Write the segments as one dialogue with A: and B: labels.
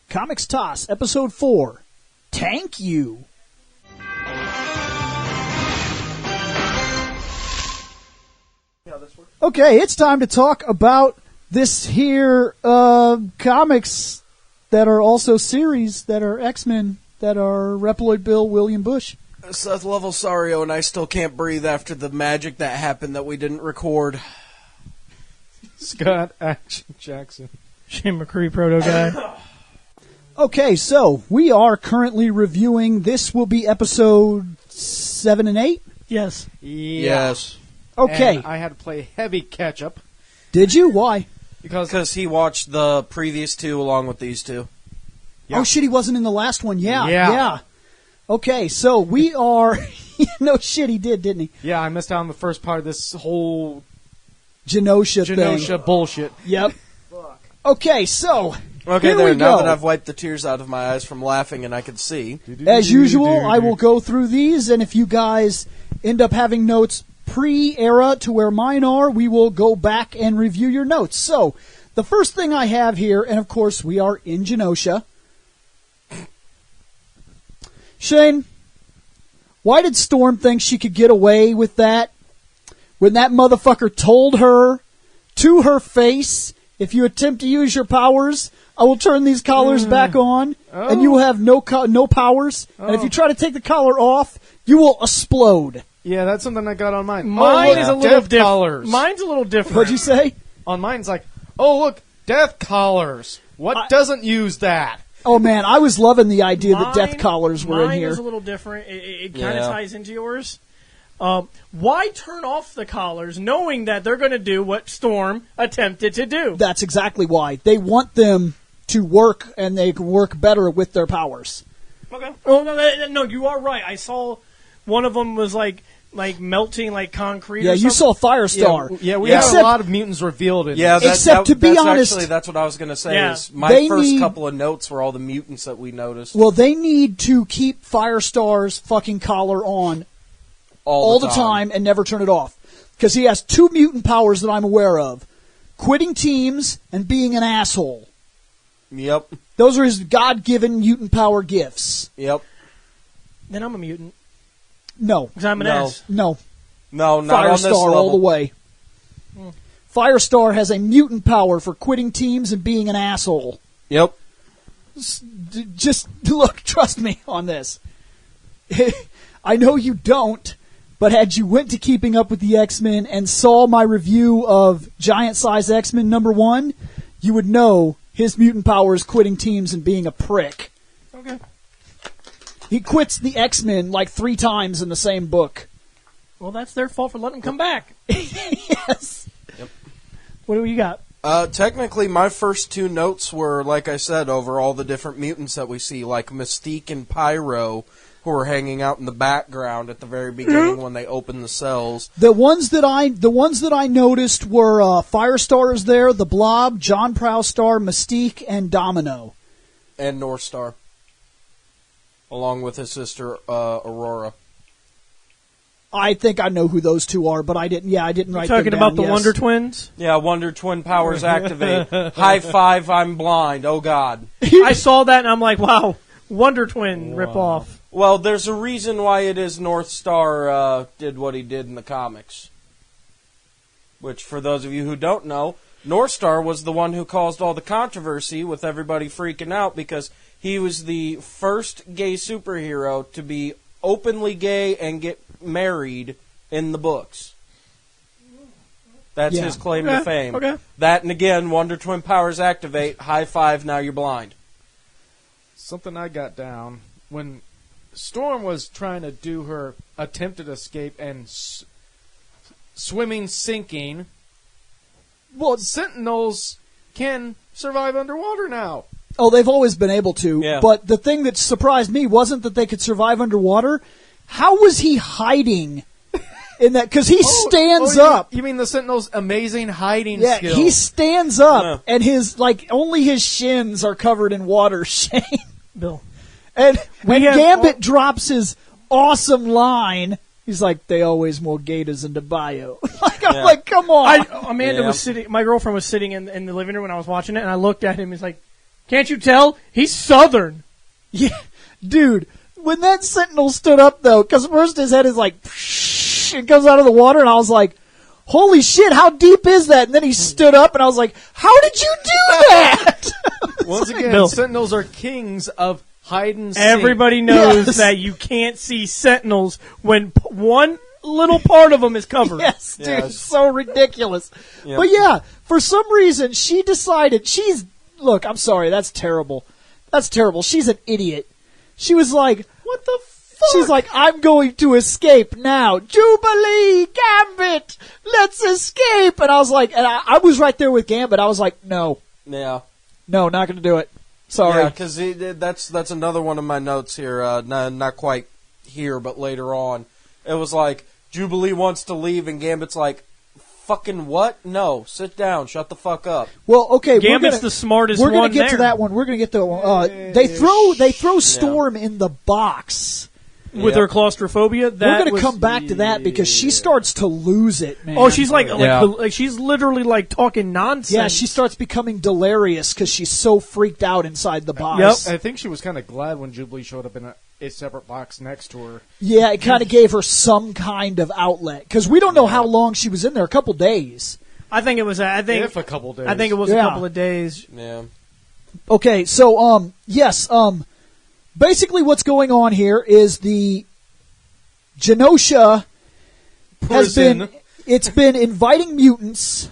A: Comics Toss, Episode 4, Tank You. Okay, it's time to talk about this here comics that are also series that are X-Men that are Reploid Bill, William Bush.
B: Seth Levelsario, and I still can't breathe after the magic that happened that we didn't record.
C: Scott Action Jackson.
D: Shane McCree, proto guy.
A: Okay, so we are currently reviewing. This will be episode 7 and 8.
D: Yes.
B: Yes.
A: Okay.
C: And I had to play heavy catch-up.
A: Did you? Why?
C: Because
B: he watched the previous two along with these two.
C: Yeah.
A: Oh, shit, he wasn't in the last one.
C: Yeah.
A: Yeah. Okay, so we are... No shit, he did, didn't he?
C: Yeah, I missed out on the first part of this whole
A: Genosha thing.
C: bullshit.
A: Yep. Okay, so...
B: Okay,
A: here
B: there.
A: we
B: Now
A: go.
B: that I've wiped the tears out of my eyes from laughing and I can see.
A: As usual, I will go through these, and if you guys end up having notes pre-era to where mine are, we will go back and review your notes. So, the first thing I have here, and of course we are in Genosha. Shane, why did Storm think she could get away with that when that motherfucker told her to her face, if you attempt to use your powers, I will turn these collars back on, and you will have no powers, and if you try to take the collar off, you will explode.
C: Yeah, that's something I got on mine.
D: Mine is a little
C: death collars.
D: Mine's a little different.
A: What'd you say?
C: On mine's like, oh, look, death collars. What doesn't use that?
A: Oh, man, I was loving the idea that death collars were in
D: Mine
A: here.
D: is a little different. It kind of
B: Yeah.
D: ties into yours. Why turn off the collars knowing that they're going to do what Storm attempted to do?
A: That's exactly why. They want them to work, and they can work better with their powers.
D: Okay. Oh, no, you are right. I saw one of them was like melting like concrete.
A: Yeah,
D: or
A: you
D: something.
A: saw Firestar.
C: Yeah, we
A: Except-
C: had a lot of mutants revealed in
B: Yeah,
C: this.
A: Except to be
B: that's
A: honest-
B: actually, that's what I was going to say.
D: Yeah.
B: Is my
A: They
B: first
A: need-
B: couple of notes were all the mutants that we noticed
A: Well, they need to keep Firestar's fucking collar on all the time and never turn it off. Because he has 2 mutant powers that I'm aware of. Quitting teams and being an asshole.
B: Yep.
A: Those are his God-given mutant power gifts.
B: Yep.
D: Then I'm a mutant
A: No.
D: because I'm an
B: No.
D: ass.
A: No.
B: No, not on this
A: Firestar
B: level.
A: all the way. Firestar has a mutant power for quitting teams and being an asshole.
B: Yep.
A: Just look, trust me on this. I know you don't, but had you went to Keeping Up with the X-Men and saw my review of Giant Size X-Men #1, you would know his mutant power is quitting teams and being a prick.
D: Okay.
A: He quits the X-Men like 3 times in the same book.
D: Well, that's their fault for letting him come back.
A: Yes.
B: Yep.
D: What do you got?
B: Technically, my first 2 notes were, like I said, over all the different mutants that we see, like Mystique and Pyro, who are hanging out in the background at the very beginning when they open the cells.
A: The ones that I noticed were Firestar is there, the Blob, John Prowstar, Mystique, and Domino.
B: And North Star. Along with his sister, Aurora.
A: I think I know who those 2 are, but I didn't write them down.
D: Talking about the
A: yes.
D: Wonder Twins?
B: Yeah, Wonder Twin powers activate. High five, I'm blind. Oh, God.
D: I saw that and I'm like, wow, Wonder Twin ripoff.
B: Well, there's a reason why it is North Star did what he did in the comics. Which, for those of you who don't know, North Star was the one who caused all the controversy with everybody freaking out because he was the first gay superhero to be openly gay and get married in the books. That's his claim to fame.
D: Okay.
B: That, and again, Wonder Twin powers activate. High five, now you're blind.
C: Something I got down when Storm was trying to do her attempted escape and swimming, sinking. Well, Sentinels can survive underwater now.
A: Oh, they've always been able to.
B: Yeah.
A: But the thing that surprised me wasn't that they could survive underwater. How was he hiding in that? Because he stands up.
C: You mean the Sentinel's amazing hiding
A: Yeah,
C: skill?
A: he stands up,
B: Yeah.
A: and his only his shins are covered in water. Shane.
D: Bill.
A: And when
D: have
A: Gambit drops his awesome line, he's like, "They always more gators in the bio." I'm like, come on.
D: Amanda
B: Yeah.
D: was sitting. My girlfriend was sitting in the living room when I was watching it, and I looked at him. He's like, Can't you tell? He's Southern.
A: Yeah, dude. When that Sentinel stood up, though, because first his head is like, it comes out of the water, and I was like, holy shit, how deep is that? And then he stood up, and I was like, how did you do that?
C: Once again,
D: Bill.
C: Sentinels are kings of hide and seek.
D: Everybody knows
A: Yes.
D: that you can't see Sentinels when one little part of them is covered.
A: Yes, dude,
B: Yes.
A: so ridiculous.
B: Yep.
A: But yeah, for some reason, she decided, look, I'm sorry, that's terrible. That's terrible. She's an idiot. She was like, what the fuck? She's like, I'm going to escape now. Jubilee, Gambit, let's escape. And I was like, and I was right there with Gambit. I was like, no,
B: Yeah.
A: not going to do it. Sorry.
B: Yeah, because that's another one of my notes here. Not quite here, but later on. It was like, Jubilee wants to leave, and Gambit's like, fucking what? No, sit down, shut the fuck up.
A: Well, okay,
D: Gambit's the smartest
A: We're
D: one
A: gonna get to
D: there.
A: that one. We're gonna get to they throw Storm in the box.
D: With
B: Yep.
D: her claustrophobia.
A: We're gonna come back to that because she starts to lose it, man.
D: Oh, she's like
B: Yeah.
D: she's literally like talking nonsense.
A: yeah, she starts becoming delirious because she's so freaked out inside the box.
D: Yep.
C: I think she was kind of glad when Jubilee showed up in a separate box next to her.
A: Yeah, it kind of gave her some kind of outlet because we don't know how long she was in there. A couple days.
D: I think it was.
C: If a couple days.
D: I think it was
A: Yeah.
D: a couple of days.
B: Yeah.
A: Okay, so yes, basically what's going on here is the Genosha has
C: Prison.
A: been inviting mutants,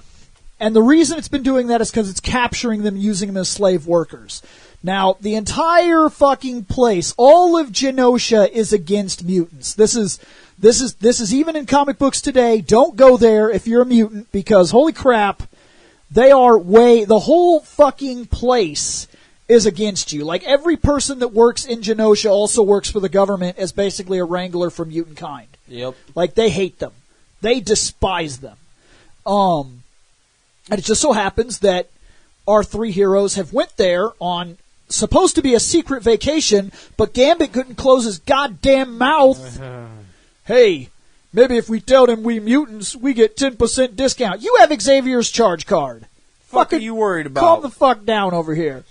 A: and the reason it's been doing that is because it's capturing them, using them as slave workers. Now, the entire fucking place, all of Genosha is against mutants. This is even in comic books today. Don't go there if you're a mutant because holy crap, the whole fucking place is against you. Like every person that works in Genosha also works for the government as basically a wrangler for mutant kind.
B: Yep.
A: Like they hate them. They despise them. And it just so happens that our three heroes have went there on supposed to be a secret vacation, but Gambit couldn't close his goddamn mouth. Hey, maybe if we tell them we mutants, we get 10% discount. You have Xavier's charge card.
B: Fuck
A: Fucking
B: are you worried about?
A: Calm the fuck down over here.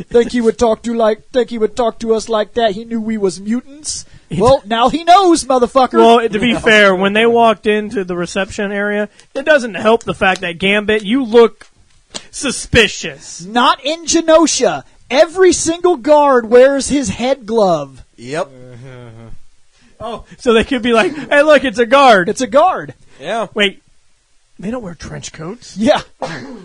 A: Think he would talk to us like that? He knew we was mutants. Well, now he knows, motherfucker.
D: Well, to be fair, when they walked into the reception area, it doesn't help the fact that Gambit, you look suspicious.
A: Not in Genosha. Every single guard wears his head glove.
B: Yep.
D: Oh, so they could be like, "Hey, look, it's a guard."
A: It's a guard.
B: Yeah.
D: Wait, they don't wear trench coats.
A: Yeah.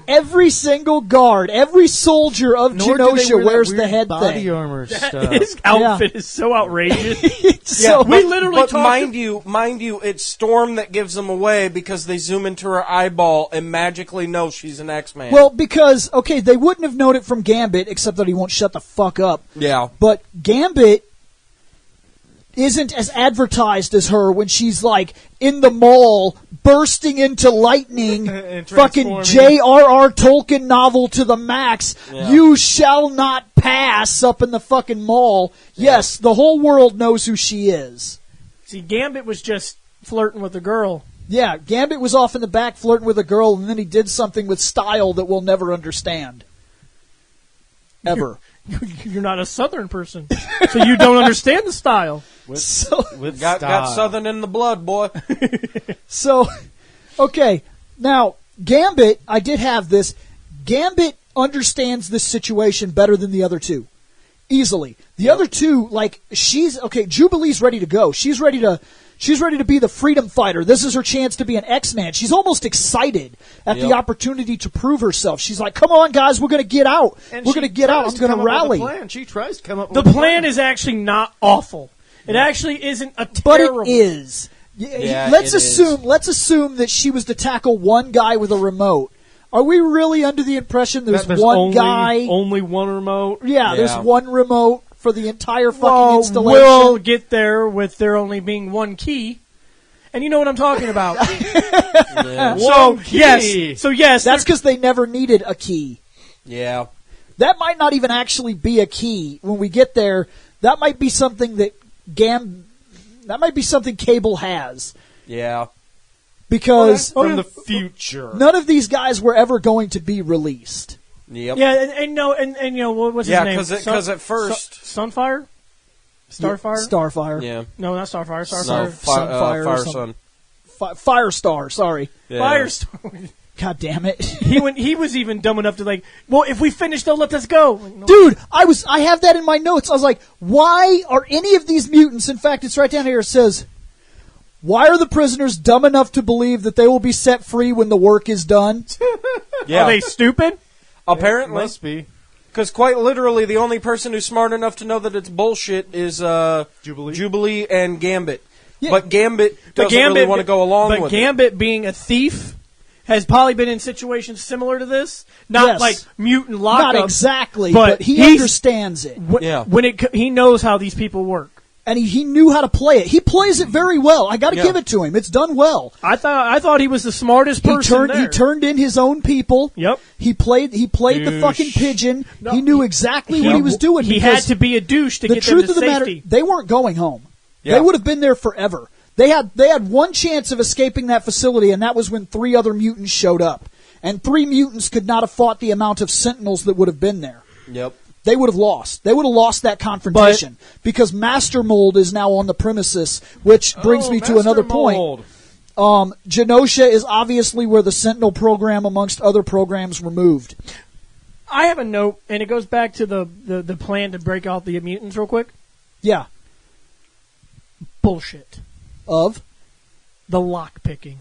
A: Every single guard, every soldier of
C: Nor do they
A: Genosha
C: wear that
A: wears the
C: weird
A: head
C: body
A: thing.
C: armor stuff.
D: His outfit is so outrageous.
A: So,
D: we literally
B: But
D: talked.
B: mind you, it's Storm that gives them away because they zoom into her eyeball and magically know she's an X-Man.
A: well, because, okay, they wouldn't have known it from Gambit, except that he won't shut the fuck up.
B: yeah.
A: But Gambit isn't as advertised as her when she's like in the mall bursting into lightning.
C: And
A: Fucking
C: transforming.
A: J.R.R. Tolkien novel to the max.
B: Yeah.
A: You shall not pass up in the fucking mall. Yes, the whole world knows who she is.
D: See, Gambit was just flirting with a girl.
A: Yeah, Gambit was off in the back flirting with a girl, and then he did something with style that we'll never understand. Ever.
D: You're not a Southern person, so you don't understand the style.
A: So,
C: With
B: Got
C: style.
B: Southern in the blood, boy.
A: so, okay. Now, Gambit, I did have this. Gambit understands this situation better than the other two. Easily. The other two, like, Jubilee's ready to go. She's ready to be the freedom fighter. This is her chance to be an X-Man. She's almost excited at the
B: Yep.
A: opportunity to prove herself. She's like, come on, guys, we're going to get out.
C: And
A: We're
C: she
A: going to get out.
C: tries
A: I'm
C: to
A: going
C: come
A: to
C: up with a
A: rally.
C: plan. She tries to come up
D: The
C: with a
D: plan is actually not awful. It actually isn't a
A: But
D: terrible.
A: it is.
B: Yeah,
A: let's
B: it
A: assume. Let's assume that she was to tackle one guy with a remote. Are we really under the impression there's
D: There's
A: one
D: only,
A: guy?
D: only one remote.
A: Yeah, there's
B: Yeah.
A: one remote for the entire fucking
D: Well,
A: installation.
D: we'll get there with there only being one key. And you know what I'm talking about.
B: Yeah.
D: So,
C: One key.
D: yes. So, yes.
A: That's because they never needed a key.
B: Yeah.
A: That might not even actually be a key. When we get there, that might be something that that might be something Cable has.
B: Yeah.
A: Because
C: from the future.
A: none of these guys were ever going to be released.
B: Yep.
D: Yeah, and you know what's his name?
B: because at first,
D: Sunfire, Starfire,
A: Starfire.
B: yeah,
D: no, not Starfire,
B: no,
D: Starfire,
A: Sunfire or
B: Fire Sun.
A: Firestar. Sorry.
B: Yeah.
D: Firestar.
A: God damn it.
D: He was even dumb enough to like, well, if we finish, they'll let us go. Like, no.
A: Dude, I have that in my notes. I was like, why are any of these mutants, in fact, it's right down here, it says, why are the prisoners dumb enough to believe that they will be set free when the work is done?
B: Yeah.
D: Are they stupid?
B: Apparently.
C: Must be.
B: Because quite literally, the only person who's smart enough to know that it's bullshit is
C: Jubilee
B: and Gambit.
A: Yeah.
B: But Gambit doesn't really want to go along with it.
D: But Gambit, being a thief, has probably been in situations similar to this. Not
A: Yes.
D: like mutant lockup.
A: Not exactly,
D: but
A: but he
D: he's-
A: understands it.
B: Yeah.
D: He knows how these people work.
A: And he knew how to play it. He plays it very well. I got to
B: Yeah.
A: give it to him. It's done well.
D: I thought he was the smartest person there.
A: He turned in his own people.
D: Yep.
A: He played the
C: Douche.
A: fucking pigeon.
D: No,
A: he knew exactly what he was doing.
D: He had
A: because
D: to be a douche to
A: the
D: get
A: truth
D: them to
A: of the
D: safety.
A: matter, they weren't going home.
B: Yeah.
A: They would have been there forever. They had one chance of escaping that facility, and that was when 3 other mutants showed up. And 3 mutants could not have fought the amount of Sentinels that would have been there.
B: Yep.
A: They would have lost. They would have lost that confrontation because Master Mold is now on the premises, which brings me to another point. Genosha is obviously where the Sentinel program, amongst other programs, were moved.
D: I have a note, and it goes back to the plan to break out the mutants real quick.
A: Yeah.
D: Bullshit.
A: Of?
D: The lock picking.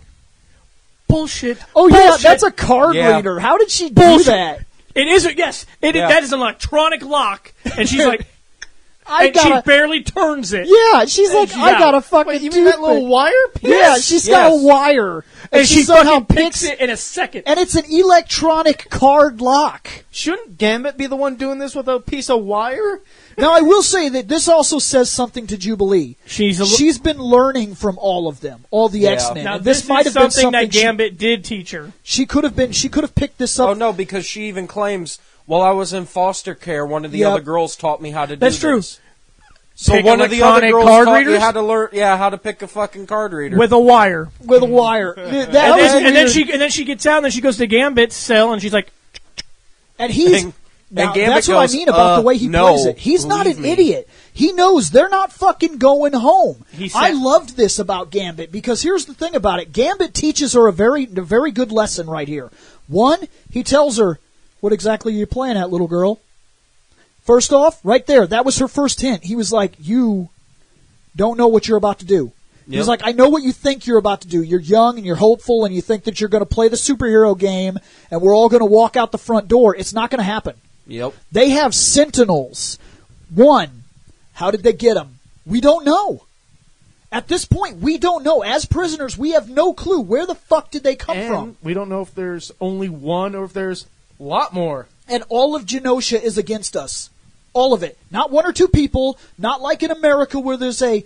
D: Bullshit.
A: Oh, yeah,
D: Bullshit.
A: that's a card
B: Yeah.
A: reader. How did she do
D: Bullshit.
A: that?
D: It is. Yes,
B: Yeah.
D: that is an electronic lock, and she's like,
A: I
D: and she
A: gotta.
D: barely turns it.
A: Yeah, she's like,
D: Yeah.
A: I gotta fucking
C: Wait, you
A: do
C: mean that little
A: it.
C: wire piece?
A: Yeah, she's got a
B: Yes.
A: wire.
D: and she
A: somehow
D: fucking picks it in a second.
A: And it's an electronic card lock.
C: Shouldn't Gambit be the one doing this with a piece of wire?
A: Now, I will say that this also says something to Jubilee.
D: She's
A: Been learning from all of them, all the
B: Yeah.
A: X-Men.
D: now
A: And
D: this
A: might
D: is
A: have been
D: something that
A: something
D: Gambit did teach her.
A: she could have picked this up.
B: Oh, no, because she even claims, while I was in foster care, one of the
A: Yep.
B: other girls taught me how to do
D: That's true.
B: this. So
D: Pick
B: one of the other
D: electronic
B: girls
D: card
B: taught you
D: readers?
B: how to learn, how to pick a fucking card reader.
D: With a wire.
A: With a wire. That
D: And,
A: was
D: then, and then
A: weird.
D: she gets out and then she goes to Gambit's cell and she's like,
A: And he's
B: And
A: now,
B: Gambit
A: that's what
B: goes,
A: I mean about the way he
B: no,
A: plays it. He's not an
B: believe me.
A: idiot. He knows they're not fucking going home.
D: He said-
A: I loved this about Gambit because here's the thing about it. Gambit teaches her a very good lesson right here. One, he tells her, what exactly are you playing at, little girl? First off, right there, that was her first hint. He was like, you don't know what you're about to do. He was
B: Yep.
A: like, I know what you think you're about to do. You're young and you're hopeful and you think that you're going to play the superhero game and we're all going to walk out the front door. It's not going to happen.
B: Yep.
A: They have Sentinels. One, how did they get them? We don't know. At this point, we don't know. As prisoners, we have no clue. Where the fuck did they come from?
C: And we don't know if there's only one or if there's a lot more.
A: And all of Genosha is against us. All of it. Not 1 or 2 people. Not like in America where there's a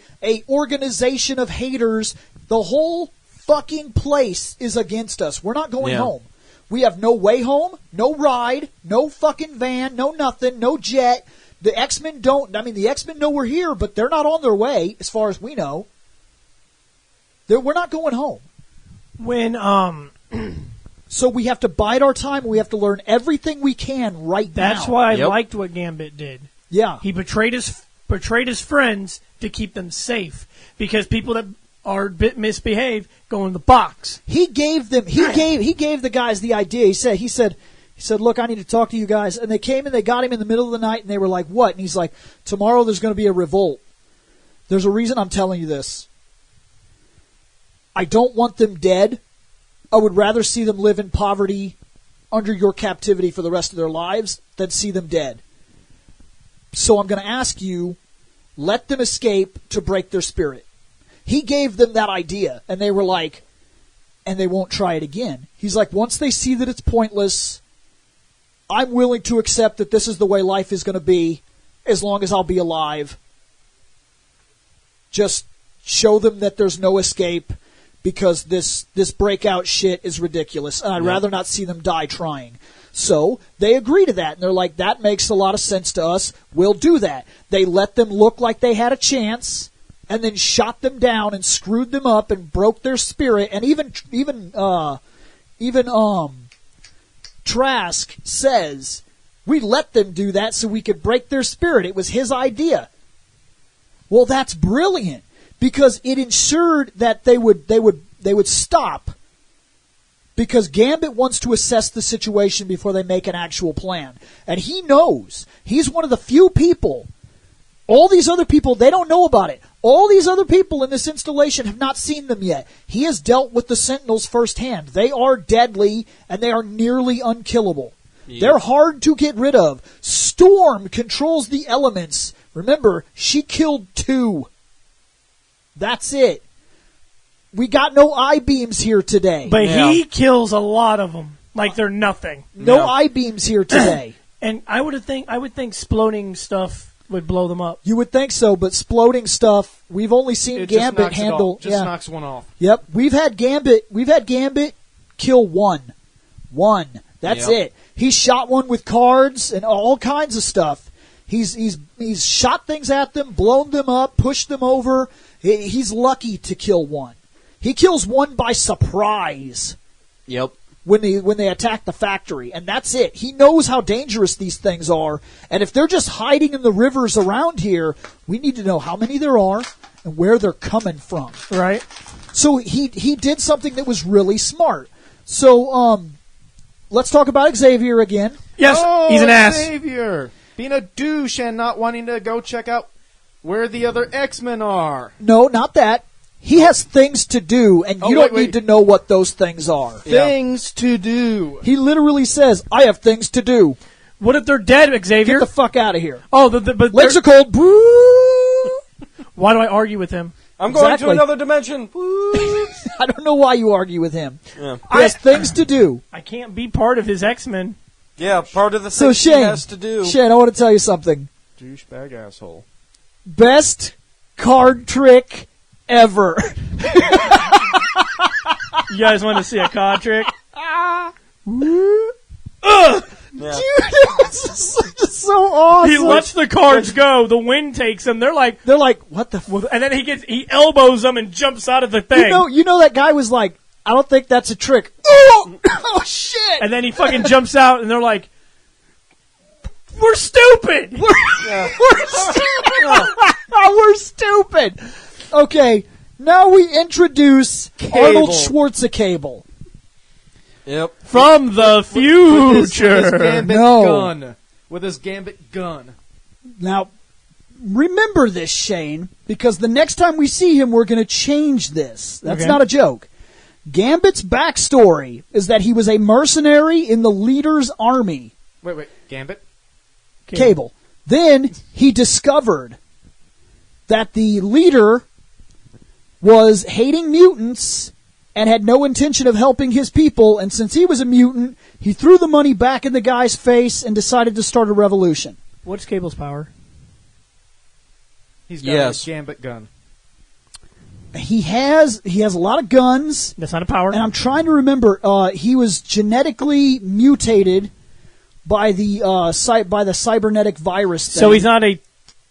A: organization of haters. The whole fucking place is against us. We're not going
B: Yeah.
A: home. We have no way home, no ride, no fucking van, no nothing, no jet. The X-Men don't. I mean, the X-Men know we're here, but they're not on their way, as far as we know. We're not going home.
D: when
A: So we have to bide our time. We have to learn everything we can right now.
D: that's why I
B: Yep.
D: liked what Gambit did.
A: Yeah.
D: He betrayed his friends to keep them safe because people that are a bit misbehaved go in the box.
A: He gave them. He gave the guys the idea. He said, look, I need to talk to you guys. And they came and they got him in the middle of the night, and they were like, what? And he's like, tomorrow there's going to be a revolt. There's a reason I'm telling you this. I don't want them dead. I would rather see them live in poverty under your captivity for the rest of their lives than see them dead. So I'm going to ask you, let them escape to break their spirit. He gave them that idea, and they were like, and they won't try it again. He's like, once they see that it's pointless, I'm willing to accept that this is the way life is going to be as long as I'll be alive. Just show them that there's no escape because this breakout shit is ridiculous, and I'd rather not see them die trying. So they agree to that, and they're like, that makes a lot of sense to us. We'll do that. They let them look like they had a chance, and then shot them down and screwed them up and broke their spirit, and even Trask says, we let them do that so we could break their spirit. It was his idea. Well, that's brilliant because it ensured that they would stop because Gambit wants to assess the situation before they make an actual plan. And he knows. He's one of the few people. All these other people, they don't know about it. All these other people in this installation have not seen them yet. He has dealt with the Sentinels firsthand. They are deadly, and they are nearly unkillable. Yep. They're hard to get rid of. Storm controls the elements. Remember, she killed 2. That's it. We got no I-beams here today.
D: But he kills a lot of them like they're nothing.
A: No I-beams here today.
D: And I would think exploding stuff would blow them up.
A: You would think so, but exploding stuff, we've only seen Gambit handle.
C: Just knocks one off.
A: Yep, we've had Gambit kill 1. That's it. He shot one with cards and all kinds of stuff. He's shot things at them, blown them up, pushed them over. He's lucky to kill 1. He kills 1 by surprise.
B: Yep.
A: When they attack the factory, and that's it. He knows how dangerous these things are, and if they're just hiding in the rivers around here, we need to know how many there are and where they're coming from.
D: Right.
A: So he did something that was really smart. So let's talk about Xavier again.
D: Yes, he's an ass.
C: Xavier being a douche and not wanting to go check out where the other X-Men are.
A: No, not that. He has things to do, and you don't need to know what those things are.
C: Things to do.
A: He literally says, I have things to do.
D: What if they're dead, Xavier?
A: Get the fuck out of here.
D: Oh, but
A: legs are cold.
D: Why do I argue with him?
B: I'm going to another dimension.
A: I don't know why you argue with him.
B: Yeah.
A: He has things to do.
D: I can't be part of his X-Men.
B: Yeah, part of the things he has to do.
A: Shane, I want to tell you something.
C: Douchebag asshole.
A: Best card trick ever.
D: You guys want to see a card trick?
A: Yeah. Dude, it's so awesome.
D: He lets the cards go. The wind takes them. They're like,
A: what the?
D: And then he elbows them and jumps out of the thing.
A: You know that guy was like, I don't think that's a trick. Oh shit!
D: And then he fucking jumps out, and they're like, we're stupid.
A: We're stupid. Okay, now we introduce Arnold Schwarzenegger.
B: Yep.
D: From the future.
C: With his Gambit gun.
A: Now, remember this, Shane, because the next time we see him, we're going to change this. That's not a joke. Gambit's backstory is that he was a mercenary in the leader's army.
C: Wait. Gambit?
A: Cable. Then he discovered that the leader was hating mutants and had no intention of helping his people, and since he was a mutant, he threw the money back in the guy's face and decided to start a revolution.
D: What's Cable's power?
C: He's got a Gambit gun.
A: He has a lot of guns.
D: That's not a power.
A: And I'm trying to remember, he was genetically mutated by the cybernetic virus thing.
D: So he's not a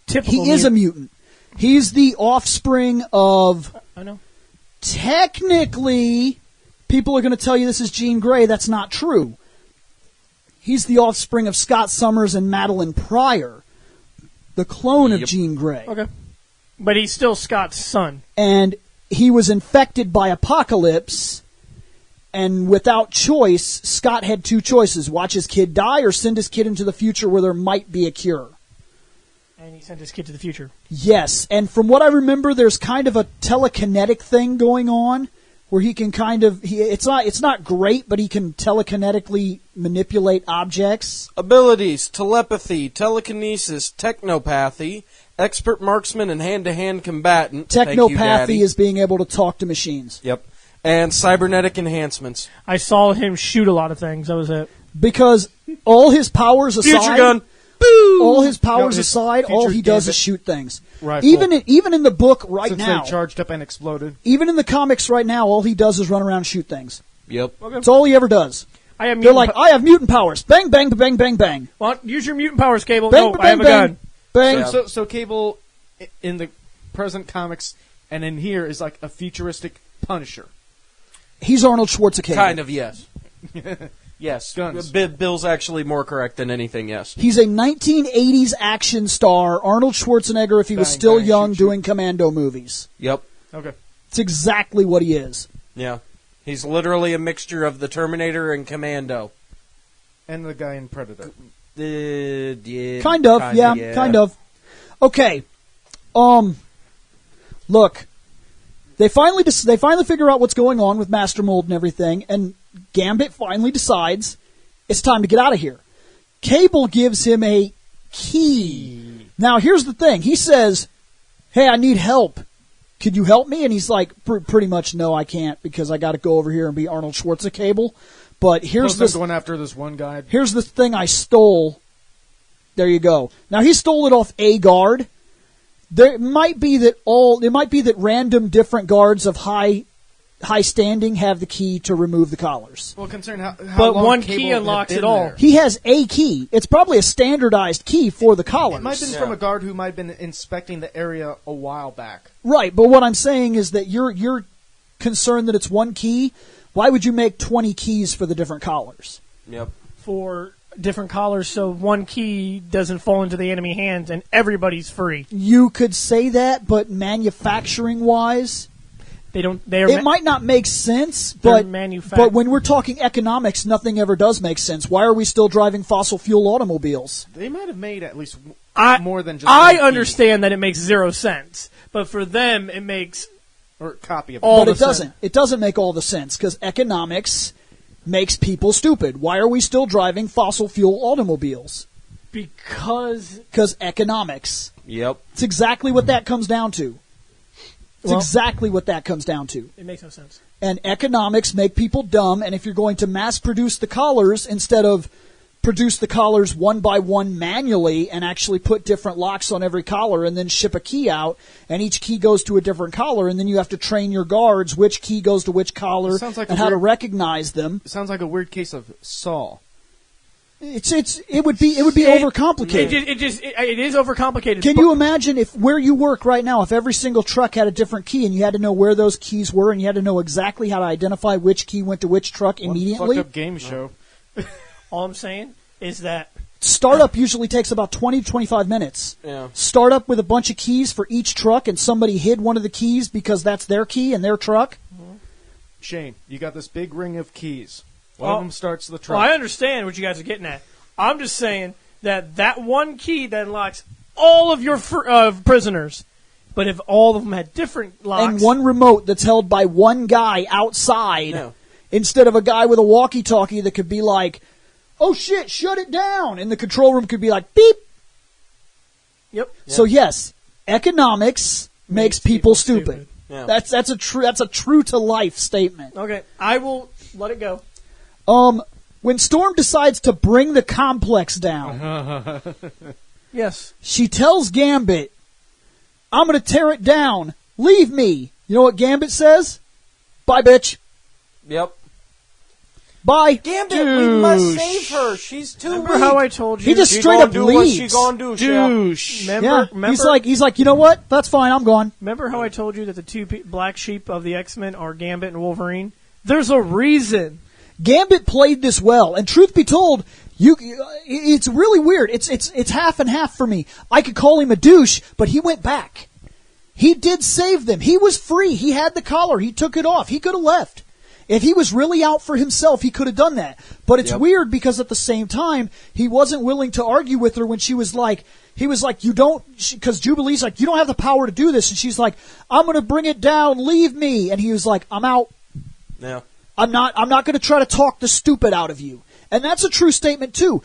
D: typical
A: He is a mutant. He's the offspring of...
D: I know.
A: Technically, people are going to tell you this is Jean Grey. That's not true. He's the offspring of Scott Summers and Madeline Pryor, the clone of Jean Grey.
D: Okay. But he's still Scott's son.
A: And he was infected by Apocalypse, and without choice, Scott had 2 choices. Watch his kid die or send his kid into the future where there might be a cure.
D: And he sent his kid to the future.
A: Yes, and from what I remember, there's kind of a telekinetic thing going on where he can kind of it's not great, but he can telekinetically manipulate objects.
B: Abilities: telepathy, telekinesis, technopathy, expert marksman, and hand-to-hand combatant.
A: Technopathy is being able to talk to machines.
B: Yep. And cybernetic enhancements.
D: I saw him shoot a lot of things. That was it.
A: Because all his powers aside,
B: Future gun.
A: All his powers aside, all he does is shoot things.
C: Rifle.
A: Even in the book right
C: Since
A: now,
C: they charged up and exploded.
A: even in the comics right now, all he does is run around and shoot things.
B: Yep.
A: That's all he ever does.
D: I have
A: They're like, I have mutant powers. Bang, bang, bang, bang, bang.
D: Well, use your mutant powers, Cable.
A: Bang,
D: No,
A: bang,
D: I have a
A: bang,
D: gun.
A: Bang.
C: So Cable, in the present comics and in here, is like a futuristic Punisher.
A: He's Arnold Schwarzenegger.
B: Kind of, yes. Yes.
C: Guns.
B: Bill's actually more correct than anything, yes.
A: He's a 1980s action star, Arnold Schwarzenegger, if he was
C: Bang,
A: still
C: bang,
A: young,
C: shoot, shoot.
A: doing commando movies.
B: Yep.
C: Okay.
A: It's exactly what he is.
B: Yeah. He's literally a mixture of the Terminator and Commando.
C: And the guy in Predator.
B: Yeah,
A: Kind of, yeah, kind of. Okay. Look, they finally figure out what's going on with Master Mold and everything, and Gambit finally decides it's time to get out of here. Cable gives him a key. Now, here's the thing. He says, "Hey, I need help. Could you help me?" And he's like, pretty much, "No, I can't, because I got to go over here and be Arnold Schwarzenegger. But here's
C: Plus,
A: this.
C: I'm going after this one guy.
A: Here's the thing I stole." There you go. Now he stole it off a guard. It might be that random different guards of high standing have the key to remove the collars.
C: Well, considering how
D: But
C: long
D: one
C: Cable
D: key
C: had
D: unlocks
C: been
D: it all.
C: there.
A: He has a key. It's probably a standardized key for the collars.
C: It might have been from a guard who might have been inspecting the area a while back.
A: Right, but what I'm saying is that you're concerned that it's one key. Why would you make 20 keys for the different collars?
B: Yep.
D: For different collars, so one key doesn't fall into the enemy hands and everybody's free.
A: You could say that, but manufacturing-wise,
D: They don't.
A: it might not make sense.
D: They're
A: But when we're talking economics, nothing ever does make sense. Why are we still driving fossil fuel automobiles?
C: They might have made at least more than just
D: I
C: one key.
D: understand that it makes 0 sense, but for them it makes
C: Or copy of
D: all
A: But
D: the
A: it doesn't.
D: sense.
A: It doesn't make all the sense because economics makes people stupid. Why are we still driving fossil fuel automobiles?
D: Because
A: Because economics.
B: Yep.
A: It's exactly what that comes down to. It's
D: Well-
A: exactly what that comes down to.
D: it makes no sense.
A: And economics make people dumb, and if you're going to mass produce the collars instead of produce the collars one by one manually and actually put different locks on every collar and then ship a key out, and each key goes to a different collar, and then you have to train your guards which key goes to which collar
C: It sounds like
A: and
C: a
A: how to
C: weird-
A: recognize them.
C: It sounds like a weird case of Saw.
A: It would be overcomplicated.
D: It is overcomplicated.
A: Can you imagine if where you work right now, if every single truck had a different key and you had to know where those keys were and you had to know exactly how to identify which key went to which truck immediately?
C: Fucked up game show.
D: All I'm saying is that
A: Startup usually takes about 20 to 25 minutes.
B: Yeah.
A: Startup with a bunch of keys for each truck and somebody hid one of the keys because that's their key in their truck.
C: Shane, you got this big ring of keys. One
D: Well-
C: of them starts the
D: well,
C: truck.
D: I understand what you guys are getting at. I'm just saying that one key that unlocks all of your prisoners. But if all of them had different locks,
A: And one remote that's held by one guy outside
B: Yeah.
A: instead of a guy with a walkie-talkie that could be like, "Oh shit, shut it down." And the control room could be like, "Beep."
D: Yep.
A: So yes, economics makes people stupid.
B: Yeah.
A: That's a true to life statement.
D: Okay, I will let it go.
A: When Storm decides to bring the complex down,
D: Yes.
A: she tells Gambit, "I'm going to tear it down. Leave me." You know what Gambit says? "Bye, bitch.
B: Yep.
A: Bye."
B: Gambit, we must save her. She's too
D: Remember
B: weak.
D: how I told you?
A: He just
B: She
A: straight
B: gonna
A: up
B: do what she
A: leaves.
B: gonna do, Shell.
C: Douche.
D: remember,
A: Yeah, he's like, "You know what? That's fine. I'm gone."
D: remember how I told you that the two black sheep of the X-Men are Gambit and Wolverine? There's a reason.
A: Gambit played this well, and truth be told, it's really weird. It's half and half for me. I could call him a douche, but he went back. He did save them. He was free. He had the collar. He took it off. He could have left. If he was really out for himself, he could have done that. But it's weird because at the same time, he wasn't willing to argue with her when she was like, "You don't," because Jubilee's like, "You don't have the power to do this," and she's like, "I'm going to bring it down. Leave me." And he was like, "I'm out.
B: Yeah.
A: I'm not going to try to talk the stupid out of you." And that's a true statement too.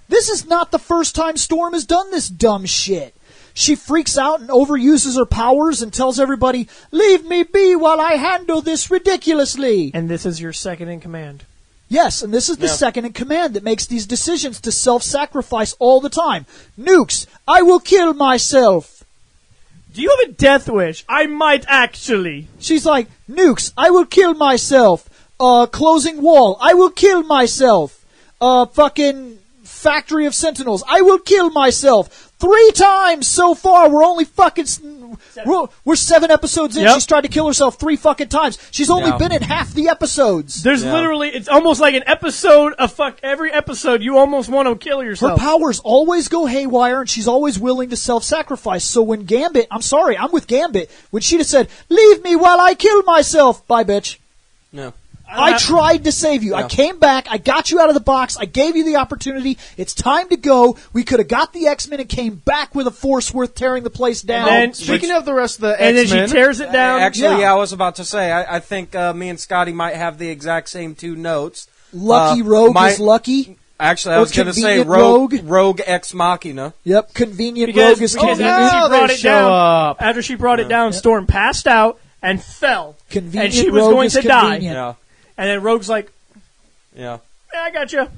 A: This is not the first time Storm has done this dumb shit. She freaks out and overuses her powers and tells everybody, "Leave me be while I handle this ridiculously."
D: And this is your second in command.
A: Yes, and this is the second in command that makes these decisions to self-sacrifice all the time. "Nukes, I will kill myself."
D: Do you have a death wish? I might actually.
A: She's like, "Nukes, I will kill myself." Closing wall, "I will kill myself." Fucking factory of sentinels, "I will kill myself." 3 times so far. We're only fucking... We're 7 episodes in.
D: Yep.
A: She's tried to kill herself 3 fucking times. She's only been in half the episodes.
D: There's literally, it's almost like an episode of every episode you almost want to kill
A: Her
D: yourself.
A: powers always go haywire, and she's always willing to self-sacrifice. So when Gambit... I'm sorry, I'm with Gambit. When she'd have said, leave me while I kill myself. Bye, bitch.
B: No.
A: I tried to save you. I came back. I got you out of the box. I gave you the opportunity. It's time to go. We could have got the X-Men and came back with a force worth tearing the place down.
D: And then,
C: Speaking of the rest of the
D: and then
C: X-Men,
D: she tears it down.
B: Actually,
A: Yeah.
B: I was about to say, I think me and Scotty might have the exact same 2 notes.
A: Lucky Rogue is lucky.
B: Actually, I
A: Or
B: was going to say
A: convenient
B: Rogue Ex Machina.
A: Yep, convenient
D: because
A: Rogue is
D: because
A: convenient.
D: after she brought
C: they
D: it
C: show
D: down,
C: up.
D: after she brought it down, Storm passed out and fell.
A: Convenient
D: and she was
A: Rogue
D: going
A: is
D: to die.
A: convenient.
B: Yeah,
D: And then Rogue's like,
B: yeah.
D: yeah, I got you.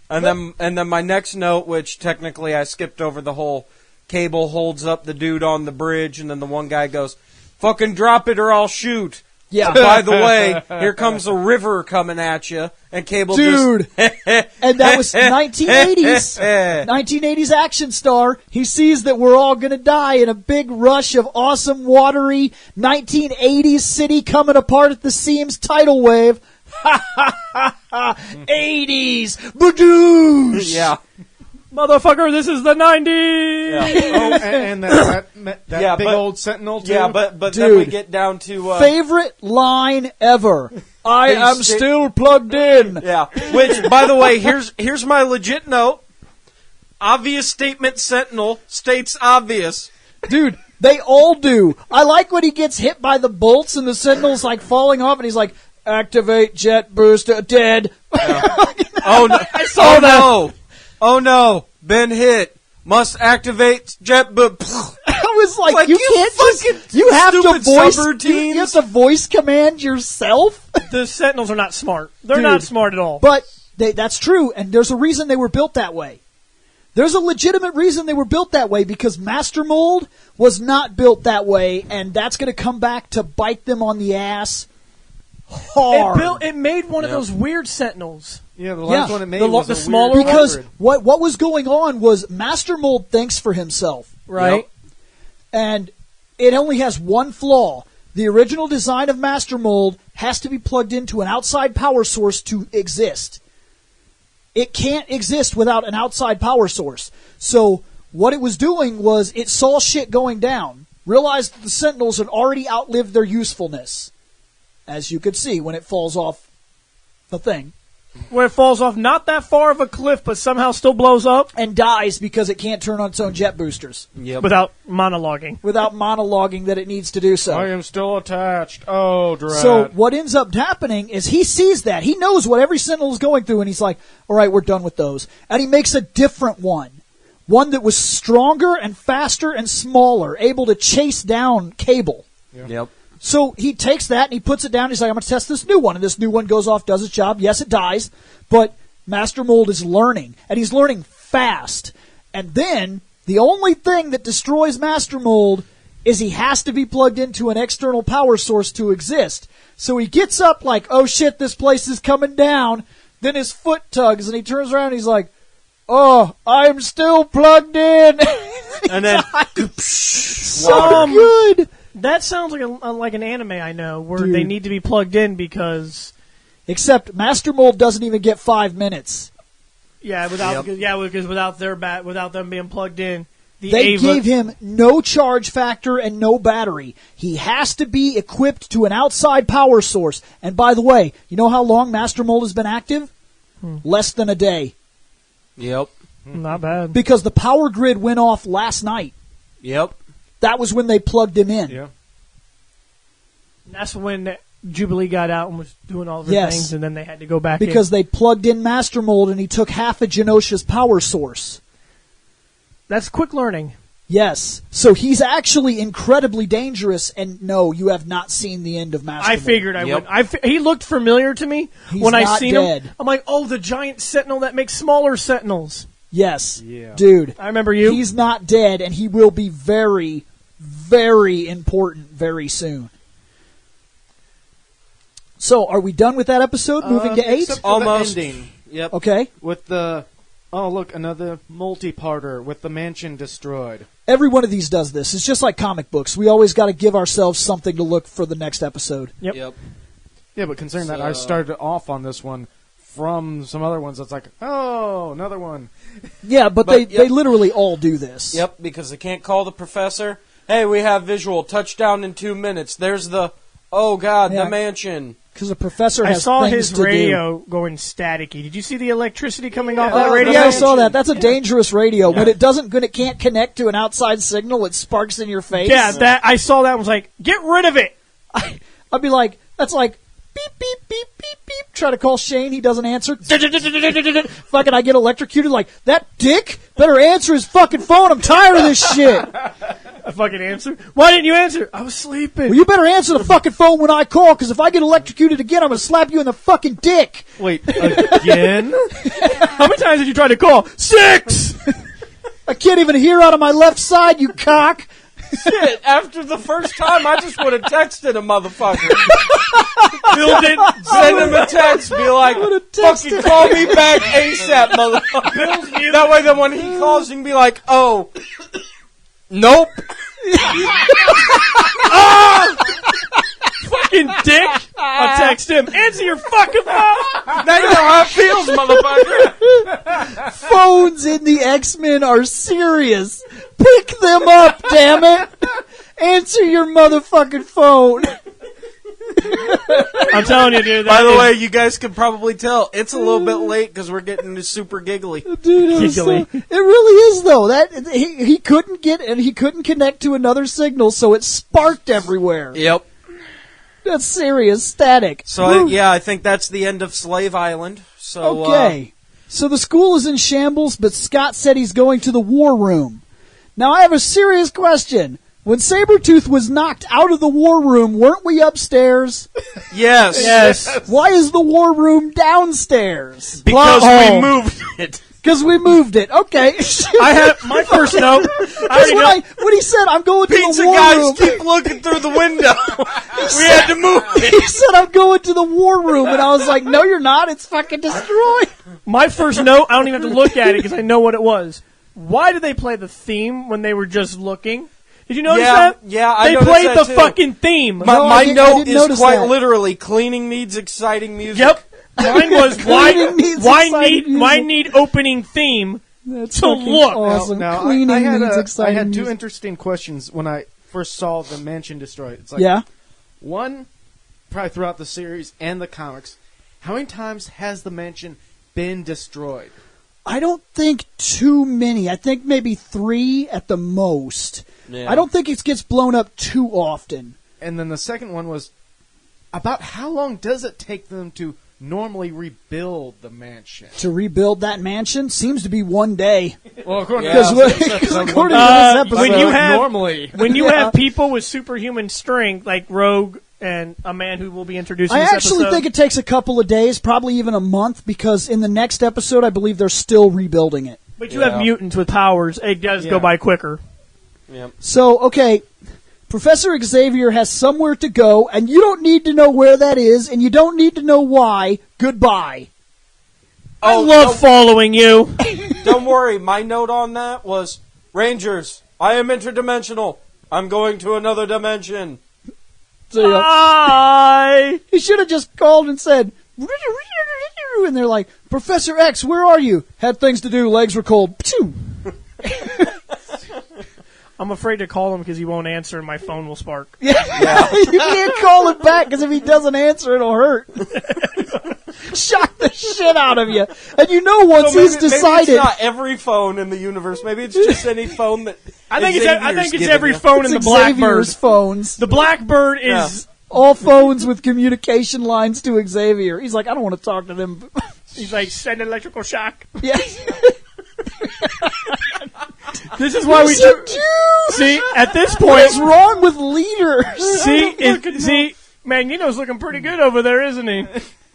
B: And then my next note, which technically I skipped over the whole Cable holds up the dude on the bridge, and then the one guy goes, "Fucking drop it or I'll shoot."
A: Yeah.
B: By the way, here comes a river coming at you, and Cable
A: Dude.
B: just...
A: And that was 1980s. 1980s action star. He sees that we're all going to die in a big rush of awesome, watery 1980s city coming apart at the seams tidal wave. 80s. Badoosh.
B: Yeah.
D: Motherfucker, this is the 90s.
C: oh, and that
B: Yeah,
C: big
B: but-
C: old Sentinel too.
B: Yeah, but then we
A: Dude.
B: get down to...
A: Favorite line ever. I
B: They
A: am
B: stick-
A: still plugged in.
B: Yeah, which, by the way, here's my legit note. Obvious statement Sentinel states obvious.
A: Dude, they all do. I like when he gets hit by the bolts and the Sentinel's like falling off and he's like, activate jet booster, dead.
B: Oh no!
D: I saw that.
B: No! Oh no! Been hit. Must activate jet
A: I was like, you
B: you
A: can't
B: fucking
A: just, you have to
B: stupid
A: voice,
B: subroutines.
A: you have to voice command yourself.
D: The Sentinels are not smart. They're
A: Dude.
D: not smart at all.
A: But that's true, and there's a reason they were built that way. There's a legitimate reason they were built that way, because Master Mold was not built that way, and that's going to come back to bite them on the ass hard.
D: It made one of those weird Sentinels.
C: yeah, the last
A: Yeah.
C: one it made
D: The
C: was
D: the
C: a
D: smaller
C: weird
D: one?
A: Because
C: hybrid.
A: what was going on was Master Mold thinks for himself,
D: Right?
B: Yep.
A: and it only has one flaw. The original design of Master Mold has to be plugged into an outside power source to exist. It can't exist without an outside power source. So what it was doing was it saw shit going down, realized that the Sentinels had already outlived their usefulness, as you could see when it falls off the thing,
D: Where it falls off not that far of a cliff, but somehow still blows up
A: and dies because it can't turn on its own jet boosters
B: Yep.
D: without monologuing.
A: without monologuing that it needs to do so.
C: I am still attached. Oh, dread.
A: So what ends up happening is he sees that. He knows what every Sentinel is going through, and he's like, all right, we're done with those. And he makes a different one. One that was stronger and faster and smaller, able to chase down Cable.
B: Yep.
A: So he takes that and he puts it down. He's like, I'm going to test this new one. And this new one goes off, does its job. Yes, it dies. But Master Mold is learning. And he's learning fast. And then the only thing that destroys Master Mold is he has to be plugged into an external power source to exist. So he gets up like, oh shit, this place is coming down. Then his foot tugs and he turns around and he's like, oh, I'm still plugged in.
B: And then
A: So good.
D: That sounds like an anime I know where they
A: Dude.
D: need to be plugged in because
A: Except Master Mold doesn't even get 5 minutes.
D: because without without them being plugged in, the
A: They
D: Ava,
A: gave him no charge factor and no battery. He has to be equipped to an outside power source. And by the way, you know how long Master Mold has been active? Less than a day.
B: Yep.
D: not bad.
A: Because the power grid went off last night.
B: Yep.
A: That was when they plugged him in.
C: yeah.
D: That's when Jubilee got out and was doing all of her
A: Yes.
D: things, and then they had to go back
A: Because they plugged in Master Mold and he took half of Genosha's power source.
D: that's quick learning.
A: Yes. So he's actually incredibly dangerous, and no, you have not seen the end of Master
D: I
A: Mold.
D: figured I
B: Yep.
D: would. He looked familiar to me
A: He's
D: when I
A: not
D: seen
A: dead.
D: him. I'm like, oh, the giant sentinel that makes smaller sentinels.
A: Yes.
C: Yeah.
A: Dude.
D: I remember you.
A: He's not dead, and he will be very, very important very soon. So, are we done with that episode? Moving to 8?
C: Except for
B: Almost.
C: the ending
B: Yep.
A: Okay.
C: with the Oh, look, another multi-parter with the mansion destroyed.
A: Every one of these does this. It's just like comic books. We always got to give ourselves something to look for the next episode.
D: Yep.
C: Yeah, but considering that I started off on this one from some other ones, it's like, oh, another one.
A: Yeah, but they literally all do this.
B: Yep, because they can't call the professor. Hey, we have visual. Touchdown in 2 minutes. There's the, oh, God,
A: Yeah.
B: the mansion.
A: Because the professor
D: I
A: has
D: saw
A: things
D: his
A: to
D: radio going staticky. Did you see the electricity coming off
A: do.
D: that radio?
A: Yeah, I saw that. That's a dangerous radio. When it can't connect to an outside signal, it sparks in your face.
D: Yeah, I saw that and was like, get rid of it.
A: I'd be like, that's like, beep, beep, beep, beep, beep. Try to call Shane, he doesn't answer. Fucking, I get electrocuted like, that dick better answer his fucking phone. I'm tired of this shit.
D: I fucking answered. Why didn't you answer? I was sleeping.
A: Well, you better answer the fucking phone when I call, because if I get electrocuted again, I'm going to slap you in the fucking dick.
C: Wait, again?
D: How many times did you try to call? 6!
A: I can't even hear out of my left side, you cock.
B: Shit, after the first time, I just would have texted a motherfucker.
D: Build it.
B: Send him a text, be like, fucking call me back ASAP, motherfucker. That way, then when he calls, you can be like, oh, nope.
D: Fucking dick. I'll text him. Answer your fucking phone.
B: Now you know how it feels, motherfucker.
A: Phones in the X-Men are serious. Pick them up, damn it. Answer your motherfucking phone.
D: I'm telling you, dude.
B: By the way, you guys can probably tell it's a little bit late because we're getting super giggly.
A: Dude, it really is though. That he couldn't get and he couldn't connect to another signal, so it sparked everywhere.
B: Yep.
A: That's serious static.
B: So I think that's the end of Slave Island. So
A: okay. So the school is in shambles, but Scott said he's going to the war room. Now I have a serious question. When Sabretooth was knocked out of the war room, weren't we upstairs?
B: Yes.
A: Why is the war room downstairs?
B: Because we moved it.
A: Because we moved it. Okay.
D: I have my first note.
A: When he said, I'm going to
B: Pizza
A: the war
B: guys
A: room.
B: keep looking through the window. We had to move it.
A: He said, I'm going to the war room. And I was like, no, you're not. It's fucking destroyed.
D: My first note, I don't even have to look at it because I know what it was. Why did they play the theme when they were just looking? Did you notice that?
B: Yeah, I
D: They
B: noticed
D: played
B: that
D: the
B: too.
D: fucking theme.
B: My
A: I
B: note
A: didn't
B: is
A: notice
B: quite
A: that.
B: literally cleaning needs exciting music.
D: Yep. Mine was
A: Cleaning needs exciting music.
D: need opening theme.
A: That's
D: To
A: fucking
D: look.
A: awesome.
C: Now,
A: Cleaning
C: I had,
A: needs
C: I
A: exciting
C: had two
A: music.
C: interesting questions when I first saw the mansion destroyed. It's like,
A: Yeah.
C: one, probably throughout the series and the comics, how many times has the mansion been destroyed?
A: I don't think too many. I think maybe 3 at the most.
B: Yeah.
A: I don't think it gets blown up too often.
C: And then the second one was, about how long does it take them to normally rebuild the mansion?
A: To rebuild that mansion seems to be one day.
C: Well, according
B: Yeah.
A: Because according to this episode,
D: when you have
C: normally,
D: when you
A: Yeah.
D: have people with superhuman strength like Rogue and a man who will be introduced in
A: I
D: this
A: actually
D: episode,
A: think it takes a couple of days, probably even a month, because in the next episode, I believe they're still rebuilding it.
D: but you have mutants with powers. It does go by quicker.
B: Yep.
A: So, okay, Professor Xavier has somewhere to go, and you don't need to know where that is, and you don't need to know why. Goodbye.
D: I love following you.
B: Don't worry, my note on that was, Rangers, I am interdimensional. I'm going to another dimension.
A: So,
D: Bye.
A: he should have just called and said, and they're like, Professor X, where are you? Had things to do, legs were cold. Pshoo.
D: I'm afraid to call him because he won't answer and my phone will spark.
A: You can't call him back because if he doesn't answer, it'll hurt. Shock the shit out of you. And you know once
B: So
A: he's
B: maybe
A: decided.
B: it's not every phone in the universe. Maybe it's just any phone that
D: I think it's
B: giving
D: every
B: you.
D: phone in
A: It's
D: the Blackbird.
A: Xavier's phones.
D: The Blackbird is.
A: All phones with communication lines to Xavier. He's like, I don't want to talk to them.
D: He's like, send electrical shock.
A: Yeah.
D: This is why we see at this point.
A: What's wrong with leaders?
D: See, Magneto's looking pretty good over there, isn't he?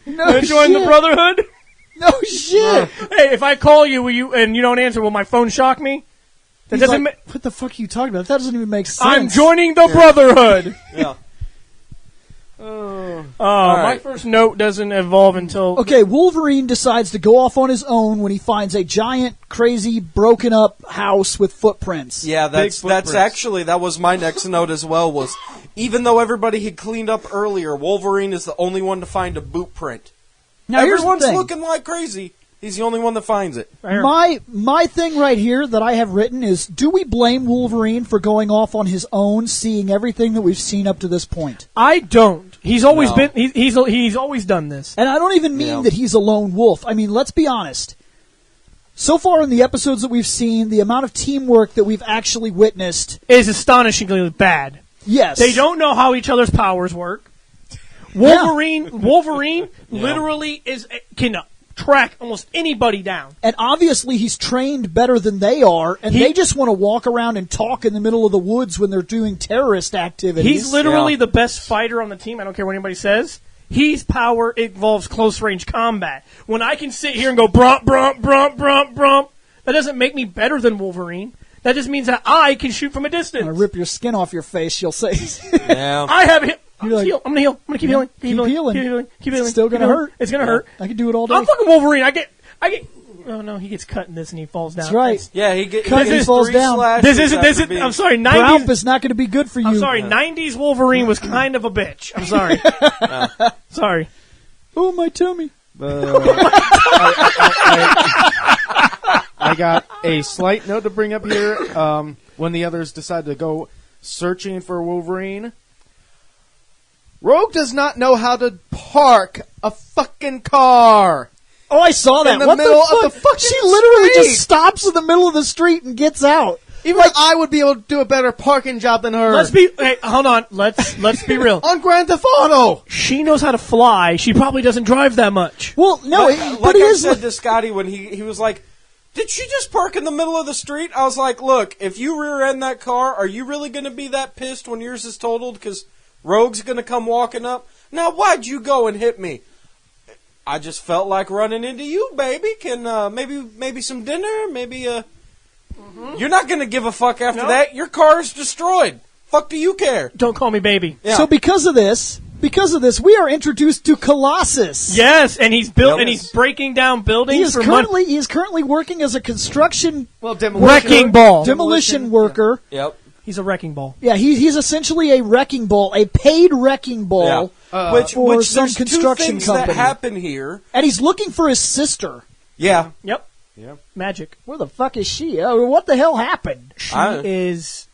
A: No
D: Join the
A: shit.
D: Brotherhood.
A: No shit.
D: Hey, if I call you, will you and you don't answer, will my phone shock me? That
A: He's
D: doesn't.
A: like, what the fuck are you talking about? That doesn't even make sense.
D: I'm joining the Brotherhood.
B: Yeah. All
D: My
B: right.
D: first note doesn't evolve until
A: Okay, Wolverine decides to go off on his own when he finds a giant, crazy, broken up house with footprints.
B: Yeah, that's
C: footprints.
B: actually, that was my next note as well, was even though everybody had cleaned up earlier, Wolverine is the only one to find a boot print.
A: Now here's the
B: Everyone's
A: thing.
B: looking like crazy. He's the only one that finds it.
A: My thing right here that I have written is: do we blame Wolverine for going off on his own, seeing everything that we've seen up to this point?
D: I don't. He's always
B: No.
D: been. He's always done this.
A: And I don't even mean
B: Yeah.
A: that he's a lone wolf. I mean, let's be honest. So far in the episodes that we've seen, the amount of teamwork that we've actually witnessed,
D: Is astonishingly bad.
A: yes.
D: They don't know how each other's powers work. Wolverine literally can track almost anybody down.
A: And obviously he's trained better than they are, and they just want to walk around and talk in the middle of the woods when they're doing terrorist activities.
D: He's literally the best fighter on the team. I don't care what anybody says. His power involves close range combat. When I can sit here and go brump, brump, brump, brump, brump, that doesn't make me better than Wolverine. That just means that I can shoot from a distance.
A: I'm going to rip your skin off your face, you'll say.
B: Yeah.
D: I have him. I'm
A: You're like-
D: gonna heal. I'm gonna keep healing.
A: Keep healing.
D: Keep healing. Keep healing.
A: It's still
D: Keep
A: gonna
D: healing.
A: hurt.
D: It's gonna hurt.
A: I can do it all day.
D: I'm fucking Wolverine. I get. Oh no, he gets cut in this and he falls down.
A: That's right.
B: Yeah, he gets
A: Cut and falls down.
D: This isn't. I'm sorry.
A: Bralp
D: 90s.
A: is not going to be good for you.
D: I'm sorry. 90s Wolverine was kind of a bitch. I'm sorry. Sorry.
A: Oh, my tummy.
C: I got a slight note to bring up here. When the others decide to go searching for Wolverine, Rogue does not know how to park a fucking car.
A: Oh, I saw that.
C: In the
A: what
C: middle
A: the fuck?
C: of the fucking
A: She literally
C: street.
A: just stops in the middle of the street and gets out.
C: Even I would be able to do a better parking job than her.
D: Hey, hold on. Let's be real.
C: on Grand Theft Auto.
D: She knows how to fly. She probably doesn't drive that much.
A: Well, no,
B: Like
A: but
B: I
A: it is.
B: said to Scotty when he was like, did she just park in the middle of the street? I was like, look, if you rear-end that car, are you really going to be that pissed when yours is totaled because Rogue's going to come walking up? Now, why'd you go and hit me? I just felt like running into you, baby. Can maybe some dinner? Maybe You're not going to give a fuck after
D: No.
B: that. Your car's destroyed. Fuck do you care?
D: Don't call me baby.
B: Yeah.
A: So because of this, we are introduced to Colossus.
D: Yes, and he's built
B: Yep.
D: and he's breaking down buildings
A: He is
D: for money.
A: currently working as a construction
D: Wrecking ball.
A: demolition worker.
B: Yep.
D: He's a wrecking ball.
A: Yeah, he's essentially a wrecking ball, a paid wrecking ball,
B: Which
A: for some
B: there's
A: construction
B: two things
A: company.
B: that happen here.
A: and he's looking for his sister.
B: Yeah.
D: Yep.
C: Yep.
D: Magic.
A: Where the fuck is she? What the hell happened?
D: She
B: I-
D: is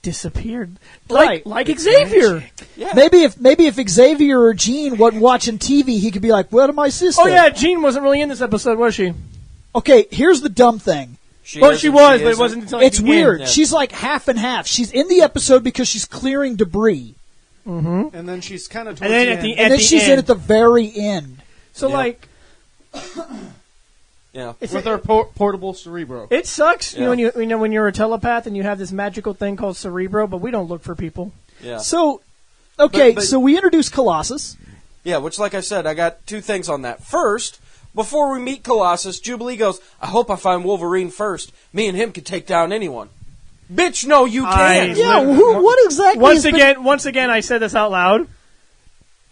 D: disappeared.
A: Right.
D: Like Xavier.
B: Yeah.
A: Maybe if Xavier or Jean wasn't watching TV, he could be like, "Where's my sister?"
D: Oh yeah, Jean wasn't really in this episode, was she?
A: Okay, here's the dumb thing.
D: She
B: isn't,
D: was, but it
B: isn't.
D: wasn't until
A: It's
D: the beginning.
A: weird.
B: Yeah.
A: She's like half and half. She's in the episode because she's clearing debris,
C: And then she's kind of
D: And then at the
A: and
D: end,
A: then she's in at the very end.
D: so
B: Yeah.
D: like
B: Yeah.
D: it's
C: with her portable Cerebro.
D: it sucks,
B: Yeah.
D: you know when you're a telepath and you have this magical thing called Cerebro, but we don't look for people.
B: Yeah.
A: So, okay,
B: But-
A: so we introduce Colossus.
B: Yeah, which, like I said, I got two things on that. First, before we meet Colossus, Jubilee goes, I hope I find Wolverine first. Me and him could take down anyone. Bitch, no, you can't.
A: Yeah, what exactly?
D: Once again, I said this out loud.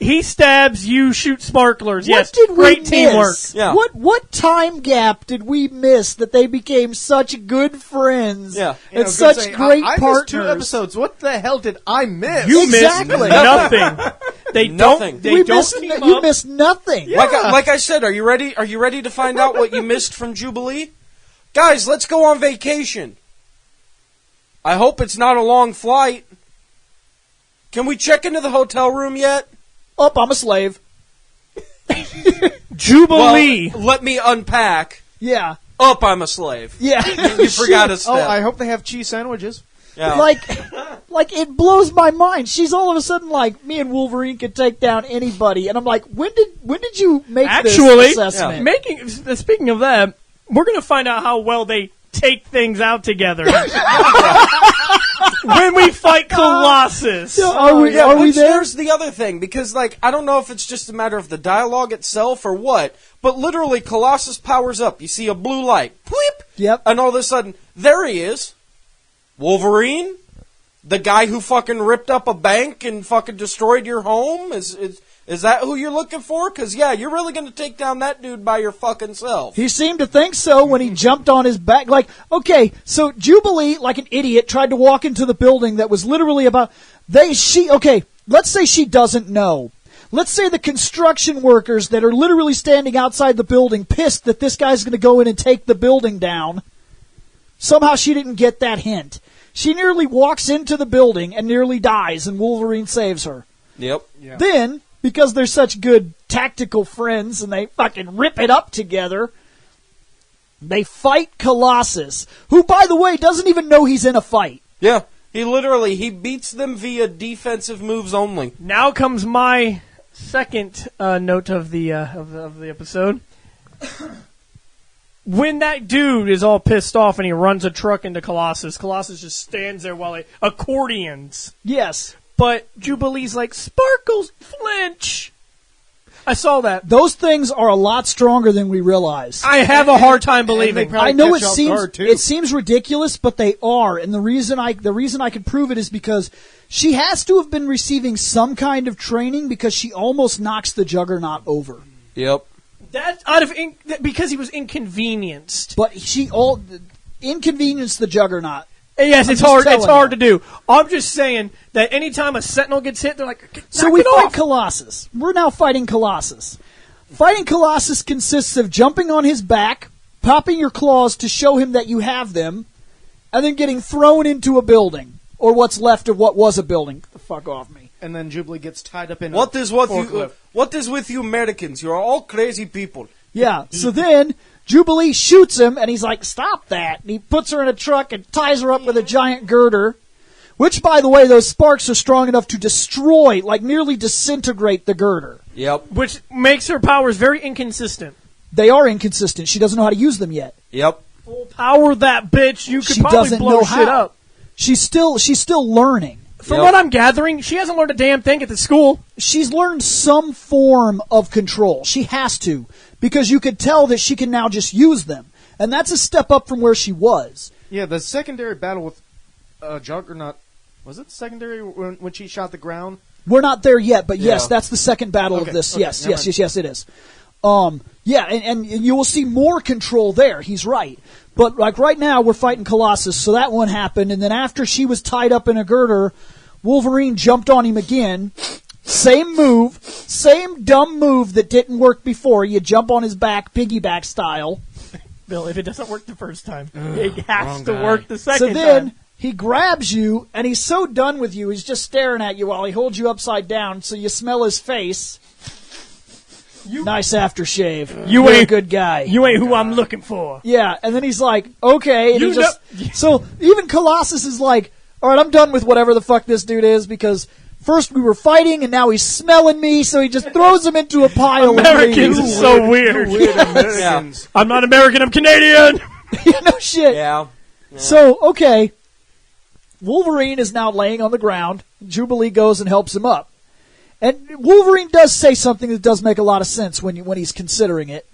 D: He stabs, you shoot sparklers.
A: What
D: Yes,
A: did we
D: great
A: miss?
D: teamwork.
B: Yeah.
A: What time gap did we miss that they became such good friends?
B: Yeah.
A: and such great
C: I
A: partners.
C: missed 2 episodes. What the hell did I miss?
D: You
A: Exactly.
D: missed nothing. They
B: Nothing.
D: don't. They
A: We
D: don't
A: missed,
D: team
A: you
D: up.
A: missed nothing.
B: Like I said, are you ready? Are you ready to find out what you missed from Jubilee? Guys, let's go on vacation. I hope it's not a long flight. Can we check into the hotel room yet?
A: Oh, I'm a slave.
D: Jubilee.
B: Well, let me unpack.
A: Yeah,
B: Up, I'm a slave.
A: yeah.
B: You forgot a step.
C: Oh, I hope they have cheese sandwiches.
B: Yeah.
A: Like it blows my mind. She's all of a sudden like, me and Wolverine could take down anybody, and I'm like, when did you make
D: Actually,
A: this assessment?
D: Speaking of that, we're going to find out how well they take things out together when we fight Colossus.
A: Are we
B: Yeah,
A: there?
B: there's the other thing, because, like, I don't know if it's just a matter of the dialogue itself or what, but literally, Colossus powers up. You see a blue light. Bleep!
A: Yep.
B: And all of a sudden, there he is. Wolverine? The guy who fucking ripped up a bank and fucking destroyed your home? Is that who you're looking for? Because, yeah, you're really going to take down that dude by your fucking self.
A: He seemed to think so when he jumped on his back. Like, okay, so Jubilee, like an idiot, tried to walk into the building that was literally about... Okay, let's say she doesn't know. Let's say the construction workers that are literally standing outside the building pissed that this guy's going to go in and take the building down. Somehow she didn't get that hint. She nearly walks into the building and nearly dies, and Wolverine saves her.
B: Yep.
C: Yeah.
A: Then, because they're such good tactical friends and they fucking rip it up together, they fight Colossus, who, by the way, doesn't even know he's in a fight.
B: Yeah. He beats them via defensive moves only.
D: Now comes my second note of the episode. When that dude is all pissed off and he runs a truck into Colossus just stands there while he accordions.
A: Yes.
D: But Jubilee's like, Sparkles, flinch. I saw that.
A: Those things are a lot stronger than we realize.
D: I have a hard time believing.
A: I know it seems ridiculous, but they are. And the reason I can prove it is because she has to have been receiving some kind of training because she almost knocks the Juggernaut over.
B: Yep.
D: That's because he was inconvenienced.
A: But she inconvenienced the Juggernaut.
D: Yes, it's hard to do. I'm just saying that anytime a Sentinel gets hit, they're like,
A: so we fight Colossus. We're now fighting Colossus. Fighting Colossus consists of jumping on his back, popping your claws to show him that you have them, and then getting thrown into a building, or what's left of what was a building. Get the fuck off me.
C: And then Jubilee gets tied up in
B: What is with you Americans? You are all crazy people.
A: Yeah, so then Jubilee shoots him, and he's like, stop that. And he puts her in a truck and ties her up with a giant girder, which, by the way, those sparks are strong enough to destroy, like nearly disintegrate the girder.
B: Yep.
D: Which makes her powers very inconsistent.
A: They are inconsistent. She doesn't know how to use them yet.
B: Yep.
D: Full power that bitch, you could
A: She
D: probably
A: doesn't
D: blow
A: know
D: shit
A: how.
D: up.
A: She's still learning.
D: From what I'm gathering, she hasn't learned a damn thing at the school.
A: She's learned some form of control. She has to, because you could tell that she can now just use them. And that's a step up from where she was.
C: Yeah, the secondary battle with Juggernaut, was it secondary when she shot the ground?
A: We're not there yet, but yes,
B: Yeah.
A: that's the second battle of this.
C: Okay,
A: Yes, it is. Yeah, and you will see more control there. He's right. But like right now, we're fighting Colossus, so that one happened. And then after she was tied up in a girder, Wolverine jumped on him again. Same move, same dumb move that didn't work before. You jump on his back, piggyback style.
D: Bill, if it doesn't work the first time, it has to work the
A: So
D: second
A: then
D: time.
A: he grabs you, and he's so done with you, he's just staring at you while he holds you upside down, so you smell his face. Nice aftershave. You're a good guy.
D: You ain't who I'm looking for.
A: Yeah, and then he's like, okay. And
D: You
A: so even Colossus is like, all right, I'm done with whatever the fuck this dude is, because first we were fighting, and now he's smelling me, so he just throws him into a pile
D: Americans
A: of
D: are
A: leaves.
D: so weird.
C: Americans.
D: I'm not American, I'm Canadian.
A: No shit.
B: Yeah.
A: So, okay. Wolverine is now laying on the ground. Jubilee goes and helps him up. And Wolverine does say something that does make a lot of sense when he's considering it.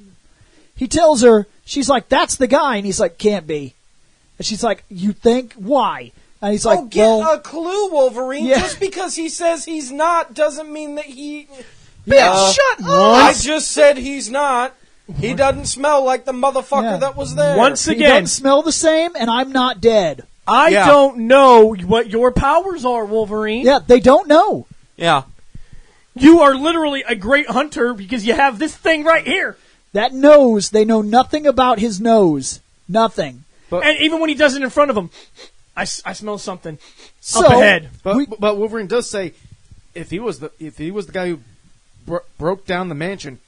A: He tells her, she's like, that's the guy. And he's like, can't be. And she's like, you think? Why? And he's like,
B: get a clue, Wolverine.
A: Yeah.
B: Just because he says he's not doesn't mean that he...
A: yeah, shut up.
B: I just said he's not. He doesn't smell like the motherfucker that was there.
D: Once
A: He
D: again,
A: doesn't smell the same, and I'm not dead.
D: I
B: Yeah.
D: don't know what your powers are, Wolverine.
A: Yeah, they don't know.
B: Yeah.
D: You are literally a great hunter because you have this thing right here.
A: That nose, they know nothing about his nose. Nothing.
D: And even when he does it in front of him, I smell something
A: So,
D: up ahead.
C: But Wolverine does say, if he was the guy who broke down the mansion,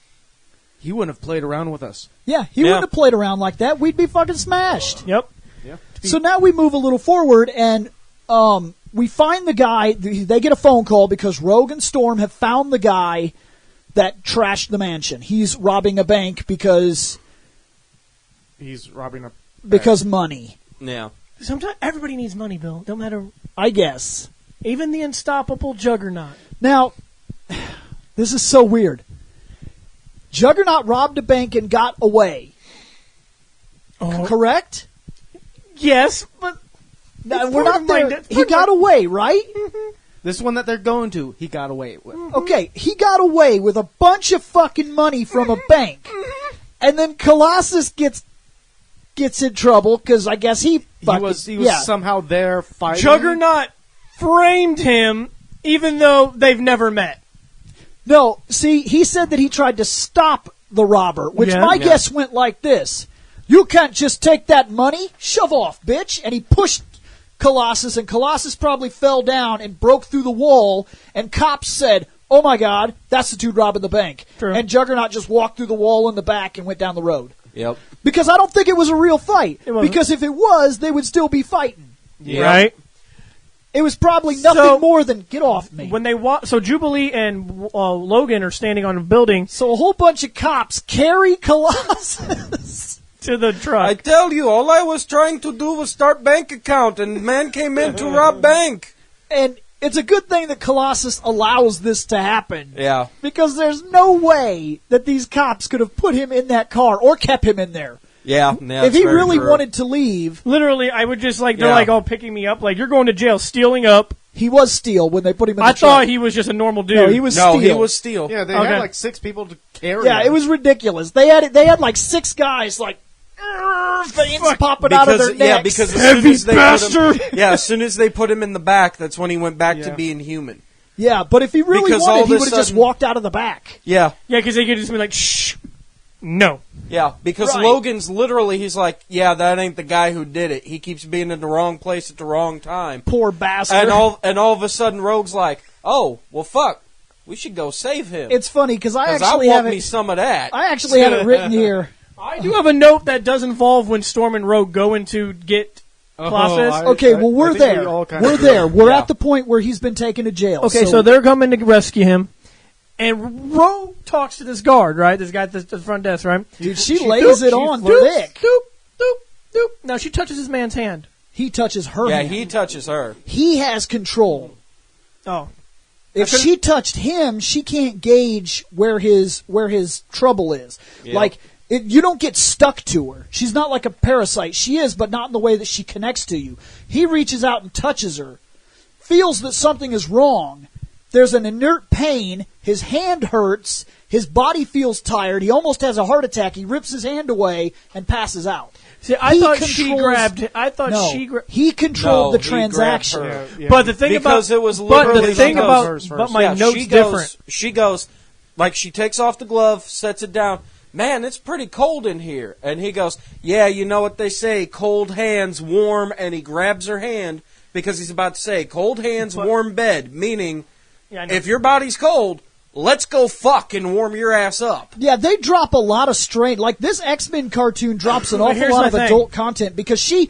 C: he wouldn't have played around with us.
A: Yeah, he wouldn't have played around like that. We'd be fucking smashed.
D: Yep.
C: Yeah.
A: So now we move a little forward, and we find the guy. They get a phone call because Rogue and Storm have found the guy that trashed the mansion. He's robbing a bank because
C: He's robbing a
A: money,
B: Yeah.
D: Sometimes everybody needs money, Bill. Don't matter.
A: I guess.
D: Even the unstoppable Juggernaut.
A: Now, this is so weird. Juggernaut robbed a bank and got away.
D: Oh.
A: Correct?
D: Yes, but
A: No, we're not there. He got away, right?
C: This one that they're going to, he got away with.
A: Okay, he got away with a bunch of fucking money from a bank, and then Colossus gets in trouble because I guess he
C: was somehow there fighting.
D: Juggernaut framed him, even though they've never met.
A: No, see, he said that he tried to stop the robber, which my guess went like this. You can't just take that money. Shove off, bitch. And he pushed Colossus, and Colossus probably fell down and broke through the wall, and cops said, oh my God, that's the dude robbing the bank.
D: True.
A: And Juggernaut just walked through the wall in the back and went down the road.
B: Yep.
A: Because I don't think it was a real fight.
D: It wasn't.
A: Because if it was, they would still be fighting.
B: Yep.
D: Right?
A: It was probably nothing more than, get off me.
D: When they so Jubilee and Logan are standing on a building
A: So a whole bunch of cops carry Colossus
D: to the truck.
B: I tell you, all I was trying to do was start bank account, and man came in to rob bank.
A: And it's a good thing that Colossus allows this to happen.
B: Yeah.
A: Because there's no way that these cops could have put him in that car or kept him in there.
B: Yeah.
A: If he really wanted to leave,
D: Literally, I would just they're like all picking me up, like you're going to jail, stealing up.
A: he was Steel when they put him in the
D: I
A: truck.
D: thought he was just a normal dude.
A: No, he was Steel.
B: he was Steel.
C: Yeah, they
D: Okay.
C: had like 6 people to carry
A: Yeah,
C: him.
A: it was ridiculous. They had like 6 guys like veins popping out of their necks.
B: Yeah, because as soon as they put him in the back, that's when he went back to being human.
A: Yeah, but if he really
B: Because
A: wanted,
B: all
A: he
B: of a
A: would have just
B: sudden-
A: walked out of the back.
B: Yeah.
D: Yeah, because they could just be like, shh, no.
B: Yeah, because
A: Right.
B: Logan's literally, he's like, yeah, that ain't the guy who did it. He keeps being in the wrong place at the wrong time.
A: Poor bastard.
B: And all of a sudden, Rogue's like, oh, well, fuck, we should go save him.
A: It's funny because I
B: 'Cause
A: actually
B: I
A: have
B: want me
A: it.
B: some of that.
A: I actually have it written here.
D: I do have a note that does involve when Storm and Rogue go in to get Colossus.
A: Okay, well we're
C: think
A: there.
C: we all kinda
A: We're
C: agree.
A: there. We're
B: Yeah.
A: at the point where he's been taken to jail.
D: Okay, so they're coming to rescue him. And Rogue talks to this guard, right? This guy at the front desk, right?
A: dude, she lays it on thick.
D: Doop, doop, doop. Now she touches this man's hand.
A: He touches her
B: Yeah,
A: hand.
B: he touches her.
A: He has control.
D: Oh.
A: If she touched him, she can't gauge where his trouble is.
B: Yep.
A: Like you don't get stuck to her. She's not like a parasite. She is, but not in the way that she connects to you. He reaches out and touches her, feels that something is wrong. There's an inert pain. His hand hurts. His body feels tired. He almost has a heart attack. He rips his hand away and passes out.
D: See, I
A: He
D: thought she
A: controls-
D: grabbed. I thought
A: No,
D: she grabbed.
A: he controlled the
B: he grabbed
A: transaction.
B: her.
D: But the thing
B: Because
D: about
B: it was
D: but
B: literally
D: the thing
B: she goes
D: about
C: first.
D: but my
B: Yeah,
D: note's
B: she goes,
D: different.
B: She goes, like she takes off the glove, sets it down. Man, it's pretty cold in here. And he goes, yeah, you know what they say, cold hands, warm, and he grabs her hand because he's about to say, cold hands, warm bed, meaning
D: Yeah, I know.
B: if your body's cold, let's go fuck and warm your ass up.
A: Yeah, they drop a lot of strain. Like this X-Men cartoon drops an awful
D: here's
A: lot
D: my
A: of
D: thing.
A: adult content because she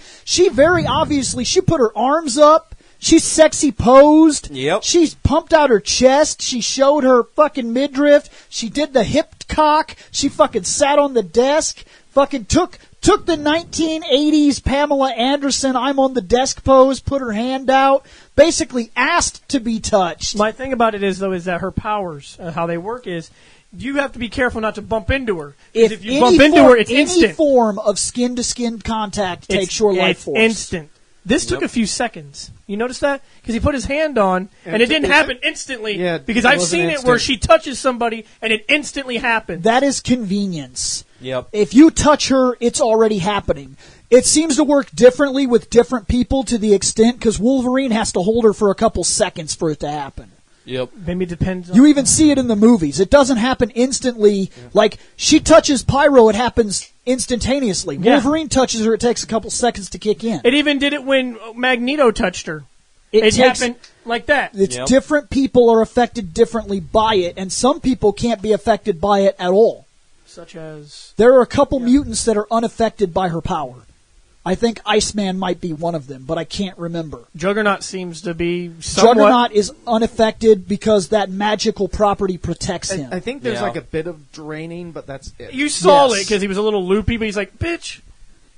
A: very obviously she put her arms up. She's sexy posed.
B: Yep.
A: She's pumped out her chest. She showed her fucking midriff. She did the hip cock. She fucking sat on the desk. Fucking took the 1980s Pamela Anderson I'm on the desk pose, put her hand out, basically asked to be touched.
D: My thing about it is that her powers, how they work is, you have to be careful not to bump into her. 'Cause if you bump into her, it's
A: any
D: instant.
A: form of skin-to-skin contact takes your life
D: it's
A: force.
D: instant. This took a few seconds. You notice that? Because he put his hand on, and it didn't happen instantly.
C: Yeah,
D: because
C: it
D: I've
C: wasn't
D: seen it
C: instant.
D: where she touches somebody, and it instantly happens.
A: That is convenience.
B: Yep.
A: If you touch her, it's already happening. It seems to work differently with different people to the extent because Wolverine has to hold her for a couple seconds for it to happen.
B: Yep.
D: Maybe it depends on...
A: You even see it in the movies. It doesn't happen instantly. Like, she touches Pyro, it happens instantaneously.
D: Yeah.
A: Wolverine touches her, it takes a couple seconds to kick in.
D: It even did it when Magneto touched her. It
A: takes-
D: happened like that.
A: It's
B: Yep.
A: different people are affected differently by it, and some people can't be affected by it at all.
D: Such as...
A: There are a couple mutants that are unaffected by her power. I think Iceman might be one of them, but I can't remember.
D: Juggernaut seems to be somewhat...
A: Juggernaut is unaffected because that magical property protects him.
C: I think there's
B: Yeah.
C: like a bit of draining, but that's it.
D: You saw
A: Yes.
D: it because he was a little loopy, but he's like, bitch,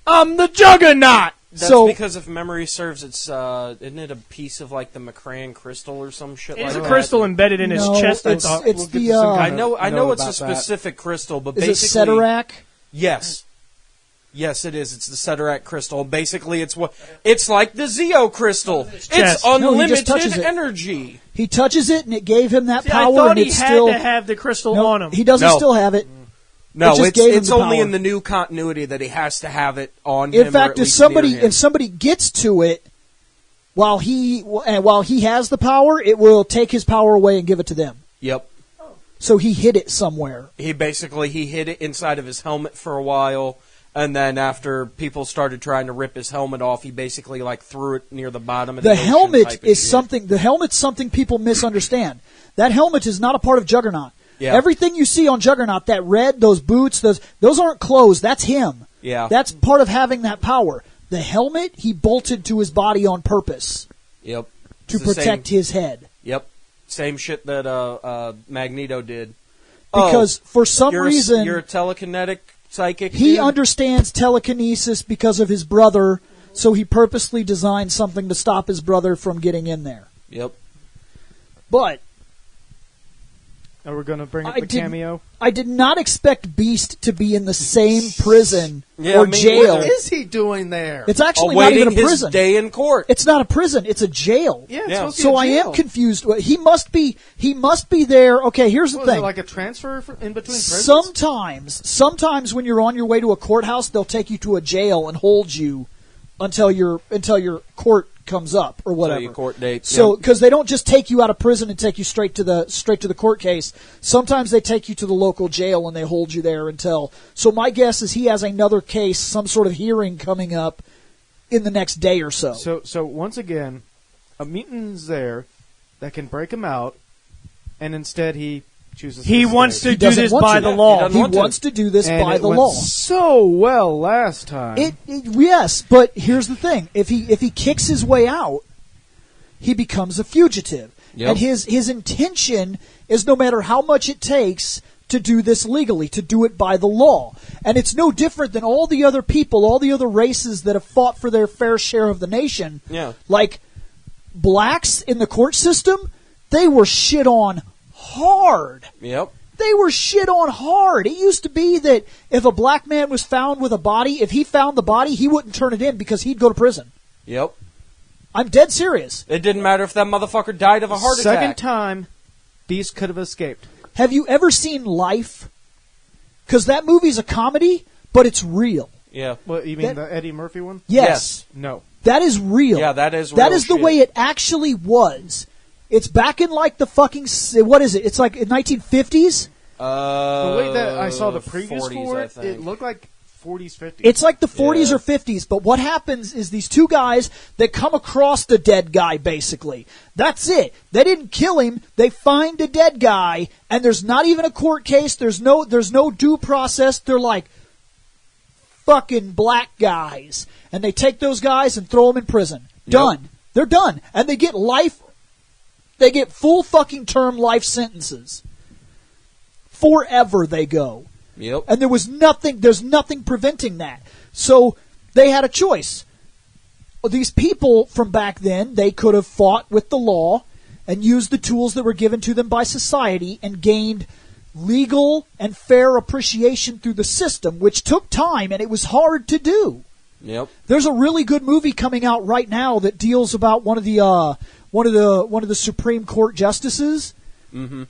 D: I'm the Juggernaut!
B: That's
A: So-
B: because if memory serves, it's isn't it a piece of like the McCran crystal or some shit
D: It's
B: like
D: a
B: that?
D: crystal embedded in
A: No,
D: his chest, I
A: it's,
D: thought.
A: it's
C: We'll get
A: the,
C: to some
B: I
C: kind
B: know
C: know
B: it's a
C: about that.
B: specific crystal, but
A: is it
B: basically
A: Ceterak?
B: yes. Yes, it is. It's the Ceteract crystal. Basically, it's like the Zeo crystal. It's
D: chest.
A: No, he just
B: unlimited
A: touches it.
B: energy.
A: He touches it, and it gave him that
D: See,
A: power.
D: I thought
A: and
D: he
A: it's
D: had
A: still
D: to have the crystal
A: no,
D: on him.
A: He doesn't
B: No.
A: still have it.
B: No,
A: It just gave him
B: it's
A: the
B: only
A: power.
B: in the new continuity that he has to have it on him.
A: In fact,
B: or at
A: if
B: least near him.
A: somebody gets to it while he has the power, it will take his power away and give it to them.
B: Yep.
A: So he hid it somewhere.
B: He hid it inside of his helmet for a while, and then after people started trying to rip his helmet off, he basically threw it near the bottom of the
A: The
B: ocean
A: helmet
B: type of
A: is
B: shit.
A: something. The helmet's something people misunderstand. That helmet is not a part of Juggernaut.
B: Yeah.
A: Everything you see on Juggernaut, that red, those boots, those aren't clothes. That's him.
B: Yeah.
A: That's part of having that power. The helmet he bolted to his body on purpose
B: Yep.
A: to
B: It's the
A: protect
B: same,
A: his head.
B: Yep. Same shit that Magneto did.
A: Because for some reason
B: you're a telekinetic psychic.
A: he
B: dude?
A: understands telekinesis because of his brother, so he purposely designed something to stop his brother from getting in there.
B: Yep.
A: But
C: Are we going to bring up
A: I
C: the
A: didn't-
C: cameo?
A: I did not expect Beast to be in the same prison
B: Yeah,
A: or
B: me
A: jail.
B: neither.
C: What is he doing there?
A: It's actually not
B: Awaiting
A: even a
B: his
A: prison.
B: day in court.
A: It's not a prison. It's a jail.
C: yeah, it's
B: Yeah.
C: supposed to
A: So
C: be a
A: I am
C: jail.
A: confused. He must be there. Okay, here's the
C: What, is
A: thing.
C: it like a transfer in between prisons?
A: Sometimes when you're on your way to a courthouse, they'll take you to a jail and hold you until your court comes up or whatever.
B: your court date.
A: So,
B: Yep.
A: because they don't just take you out of prison and take you straight to the court case. Sometimes they take you to the local jail and they hold you there until. So my guess is he has another case, some sort of hearing coming up in the next day or so.
C: So once again, a mutant's there that can break him out, and instead he chooses.
D: He
C: to
D: wants
C: stay.
D: to do
A: doesn't
D: this
A: want
D: by
A: to.
D: the
B: He
D: law.
B: doesn't
A: He
B: want to.
A: wants to do this
C: And
A: by
C: it
A: the
C: went
A: law.
C: so well last time.
A: Yes, but here's the thing: if he kicks his way out, he becomes a fugitive,
B: Yep.
A: and his intention is no matter how much it takes to do this legally, to do it by the law. And it's no different than all the other people, all the other races that have fought for their fair share of the nation.
B: Yeah.
A: Like blacks in the court system, they were shit on hard.
B: Yep.
A: They were shit on hard. It used to be that if a black man was found with a body, if he found the body, he wouldn't turn it in because he'd go to prison.
B: Yep.
A: I'm dead serious.
B: It didn't matter if that motherfucker died of a heart
C: Second
B: attack.
C: time, Beast could have escaped.
A: Have you ever seen Life? Because that movie's a comedy, but it's real.
B: Yeah.
C: What you mean,
A: That-
C: the Eddie Murphy one?
A: Yes.
C: No.
A: That is real.
B: Yeah, that is
A: That
B: real
A: is the
B: shit.
A: way it actually was. It's back in like the fucking, what is it? It's like in 1950s?
C: The way that I saw the previews
B: 40s,
C: for
B: I
C: it,
B: think.
C: it looked like 40s, 50s.
A: It's like the 40s
B: Yeah.
A: or 50s, but what happens is these two guys that come across the dead guy, basically. That's it. They didn't kill him. They find a dead guy, and there's not even a court case. There's no due process. They're like fucking black guys. And they take those guys and throw them in prison. Done. They're done. And they get life. They get full fucking term life sentences. Forever they go.
B: Yep.
A: And there's nothing preventing that. So they had a choice. These people from back then, they could have fought with the law and used the tools that were given to them by society and gained legal and fair appreciation through the system, which took time and it was hard to do.
B: Yep.
A: There's a really good movie coming out right now that deals about one of the Supreme Court justices.
B: Mm-hmm.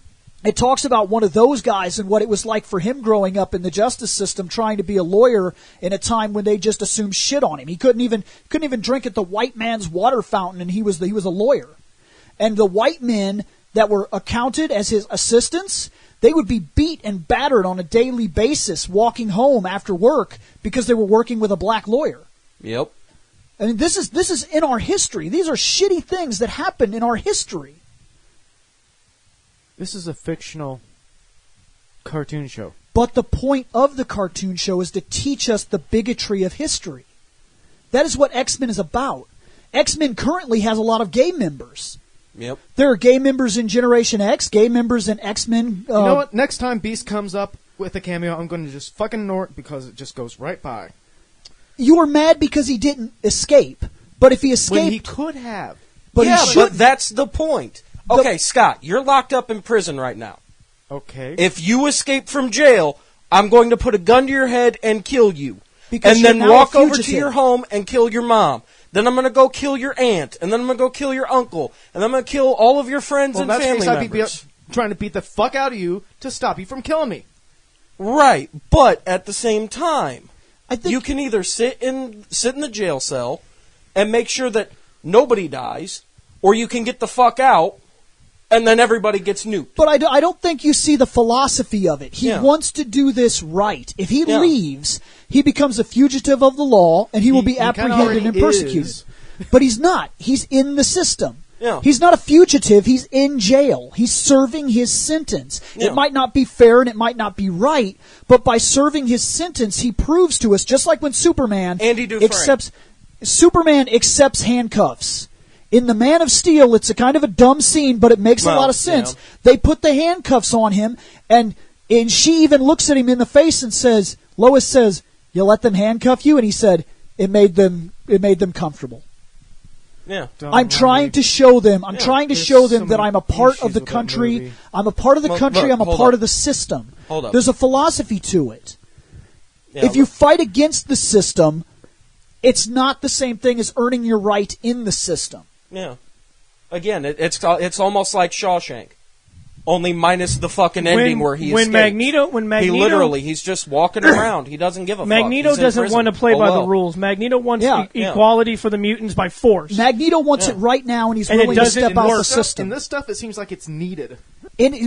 A: It talks about one of those guys and what it was like for him growing up in the justice system, trying to be a lawyer in a time when they just assumed shit on him. He couldn't even drink at the white man's water fountain, and he was a lawyer. And the white men that were accounted as his assistants, they would be beat and battered on a daily basis walking home after work because they were working with a black lawyer.
B: Yep.
A: I mean, this is in our history. These are shitty things that happened in our history.
C: This is a fictional cartoon show.
A: But the point of the cartoon show is to teach us the bigotry of history. That is what X-Men is about. X-Men currently has a lot of gay members.
B: Yep.
A: There are gay members in Generation X, gay members in X-Men.
C: You know what? Next time Beast comes up with a cameo, I'm going to just fucking ignore it because it just goes right by.
A: You are mad because he didn't escape. But if he escaped...
C: When he could have.
A: but
B: yeah,
A: he
B: but
A: shouldn't.
B: that's the point. Okay, Scott, you're locked up in prison right now.
C: Okay.
B: If you escape from jail, I'm going to put a gun to your head and kill you.
A: Because
B: and
A: you're
B: then
A: now
B: walk
A: a
B: over to
A: fugitive.
B: your home and kill your mom. Then I'm going to go kill your aunt, and then I'm going to go kill your uncle, and then I'm going to kill all of your friends and family members.
C: Trying to beat the fuck out of you to stop you from killing me.
B: Right, but at the same time,
A: I think
B: you can either sit in the jail cell and make sure that nobody dies, or you can get the fuck out and then everybody gets nuked.
A: But I don't think you see the philosophy of it. He
B: Yeah.
A: wants to do this right. If he
B: Yeah.
A: leaves, he becomes a fugitive of the law, and he will be
C: kinda
A: apprehended
C: already
A: and persecuted.
C: is.
A: But he's not. He's in the system.
B: Yeah.
A: He's not a fugitive. He's in jail. He's serving his sentence.
B: Yeah.
A: It might not be fair and it might not be right, but by serving his sentence, he proves to us, just like when Superman
B: Andy Dufresne.
A: Superman accepts handcuffs. In The Man of Steel, it's a kind of a dumb scene, but it makes a
B: Well,
A: lot of sense.
B: yeah.
A: They put the handcuffs on him, and she even looks at him in the face and says, Lois says, "You let them handcuff you?" And he said, "It made them comfortable."
B: Yeah.
A: I'm trying to show them. I'm trying to
C: There's
A: show
C: so
A: them that
C: many
A: I'm a part
C: issues
A: of the
C: with that
A: country.
C: movie.
A: I'm a part of the
B: Well,
A: country.
B: look,
A: I'm a
B: hold
A: part
B: up.
A: of the system.
B: Hold up.
A: There's a philosophy to it.
B: Yeah,
A: If you fight against the system, it's not the same thing as earning your right in the system.
B: Yeah. Again, it's almost like Shawshank, only minus the fucking ending where he escapes. He's just walking around. He doesn't give a fuck.
D: Magneto
B: He's in
D: doesn't
B: prison.
D: want to play by the
B: Hello.
D: rules. Magneto wants
A: Yeah.
D: equality for the mutants by force.
A: Magneto wants it right now, and he's
D: And it
A: willing to
D: doesn't
A: step out the
D: work.
A: system.
C: In this stuff, it seems like it's needed.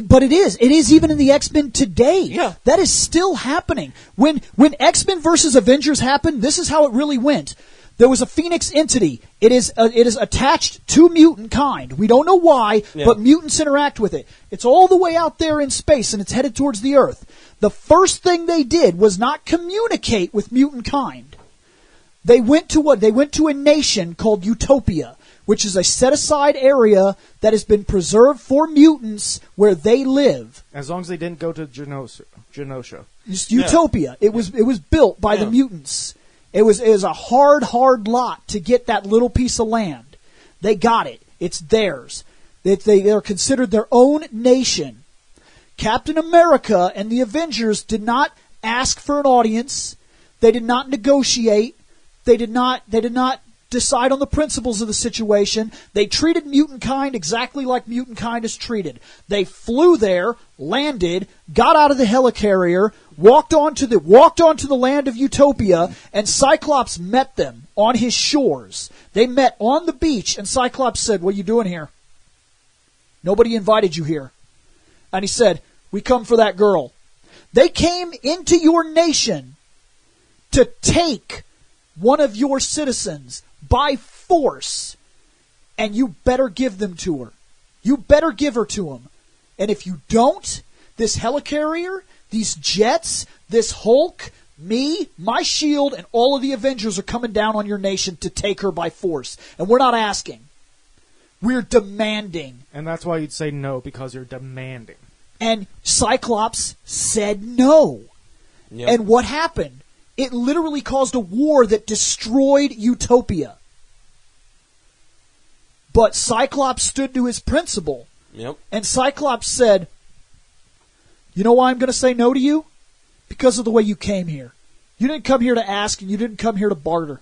A: But it is. It is even in the X-Men today.
B: Yeah.
A: That is still happening. When X-Men versus Avengers happened, this is how it really went. There was a Phoenix entity. It is attached to mutant kind. We don't know why, but mutants interact with it. It's all the way out there in space, and it's headed towards the Earth. The first thing they did was not communicate with mutant kind. They went to what? They went to a nation called Utopia, which is a set-aside area that has been preserved for mutants where they live.
C: As long as they didn't go to Genosha.
A: It's Utopia. It was built by the mutants. It was a hard lot to get that little piece of land. They got it. It's theirs. They are considered their own nation. Captain America and the Avengers did not ask for an audience. They did not negotiate. They did not decide on the principles of the situation. They treated mutant kind exactly like mutant kind is treated. They flew there, landed, got out of the helicarrier, walked onto the land of Utopia, and Cyclops met them on his shores. They met on the beach, and Cyclops said, "What are you doing here? Nobody invited you here." And he said, "We come for that girl." They came into your nation to take one of your citizens by force, and you better give them to her. You better give her to him. And if you don't, this helicarrier, these jets, this Hulk, me, my shield, and all of the Avengers are coming down on your nation to take her by force. And we're not asking. We're demanding.
C: And that's why you'd say no, because you're demanding.
A: And Cyclops said no.
B: Yep.
A: And what happened? It literally caused a war that destroyed Utopia. But Cyclops stood to his principle.
B: Yep.
A: And Cyclops said, "You know why I'm going to say no to you? Because of the way you came here. You didn't come here to ask, and you didn't come here to barter.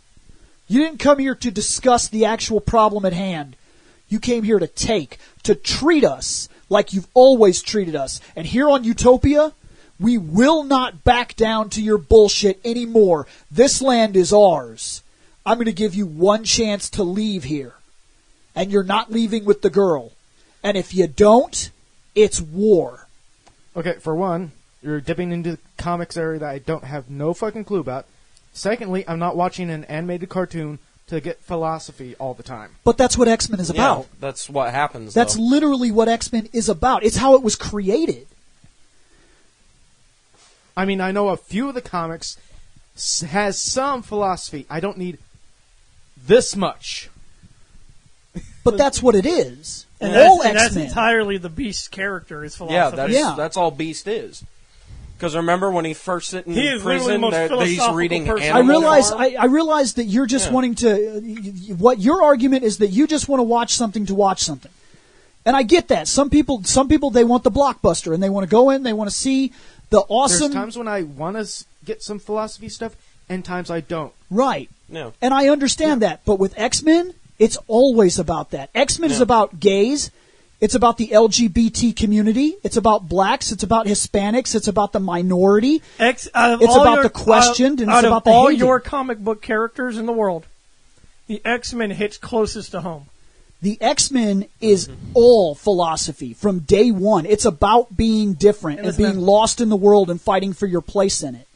A: You didn't come here to discuss the actual problem at hand. You came here to take, to treat us like you've always treated us. And here on Utopia, we will not back down to your bullshit anymore. This land is ours. I'm going to give you one chance to leave here. And you're not leaving with the girl. And if you don't, it's war."
C: Okay, for one, you're dipping into the comics area that I don't have no fucking clue about. Secondly, I'm not watching an animated cartoon to get philosophy all the time.
A: But that's what X-Men is about.
B: Yeah, that's what happens.
A: That's
B: though.
A: literally what X-Men is about. It's how it was created.
C: I mean, I know a few of the comics has some philosophy. I don't need this much.
A: But that's what it is.
D: And
A: All
D: that's
A: X-Men.
D: entirely the Beast's character, his philosophy.
B: That's all Beast is. Because remember when he first sit in
D: He is literally
B: prison,
D: the most
B: he's
D: philosophical
B: reading
D: person.
B: Animal Farm?
A: I realize that you're just wanting to. What your argument is that you just want to watch something, and I get that. Some people they want the blockbuster and they want to go in, they want to see the awesome.
C: There's times when I want to get some philosophy stuff, and times I don't.
A: Right.
B: No.
A: And I understand that. But with X-Men, it's always about that. X-Men is about gays. It's about the LGBT community. It's about blacks. It's about Hispanics. It's about the minority. It's about the questioned, and it's about the
D: all
A: hated.
D: your comic book characters in the world, the X-Men hits closest to home.
A: The X-Men is all philosophy from day one. It's about being different and being lost in the world and fighting for your place in it.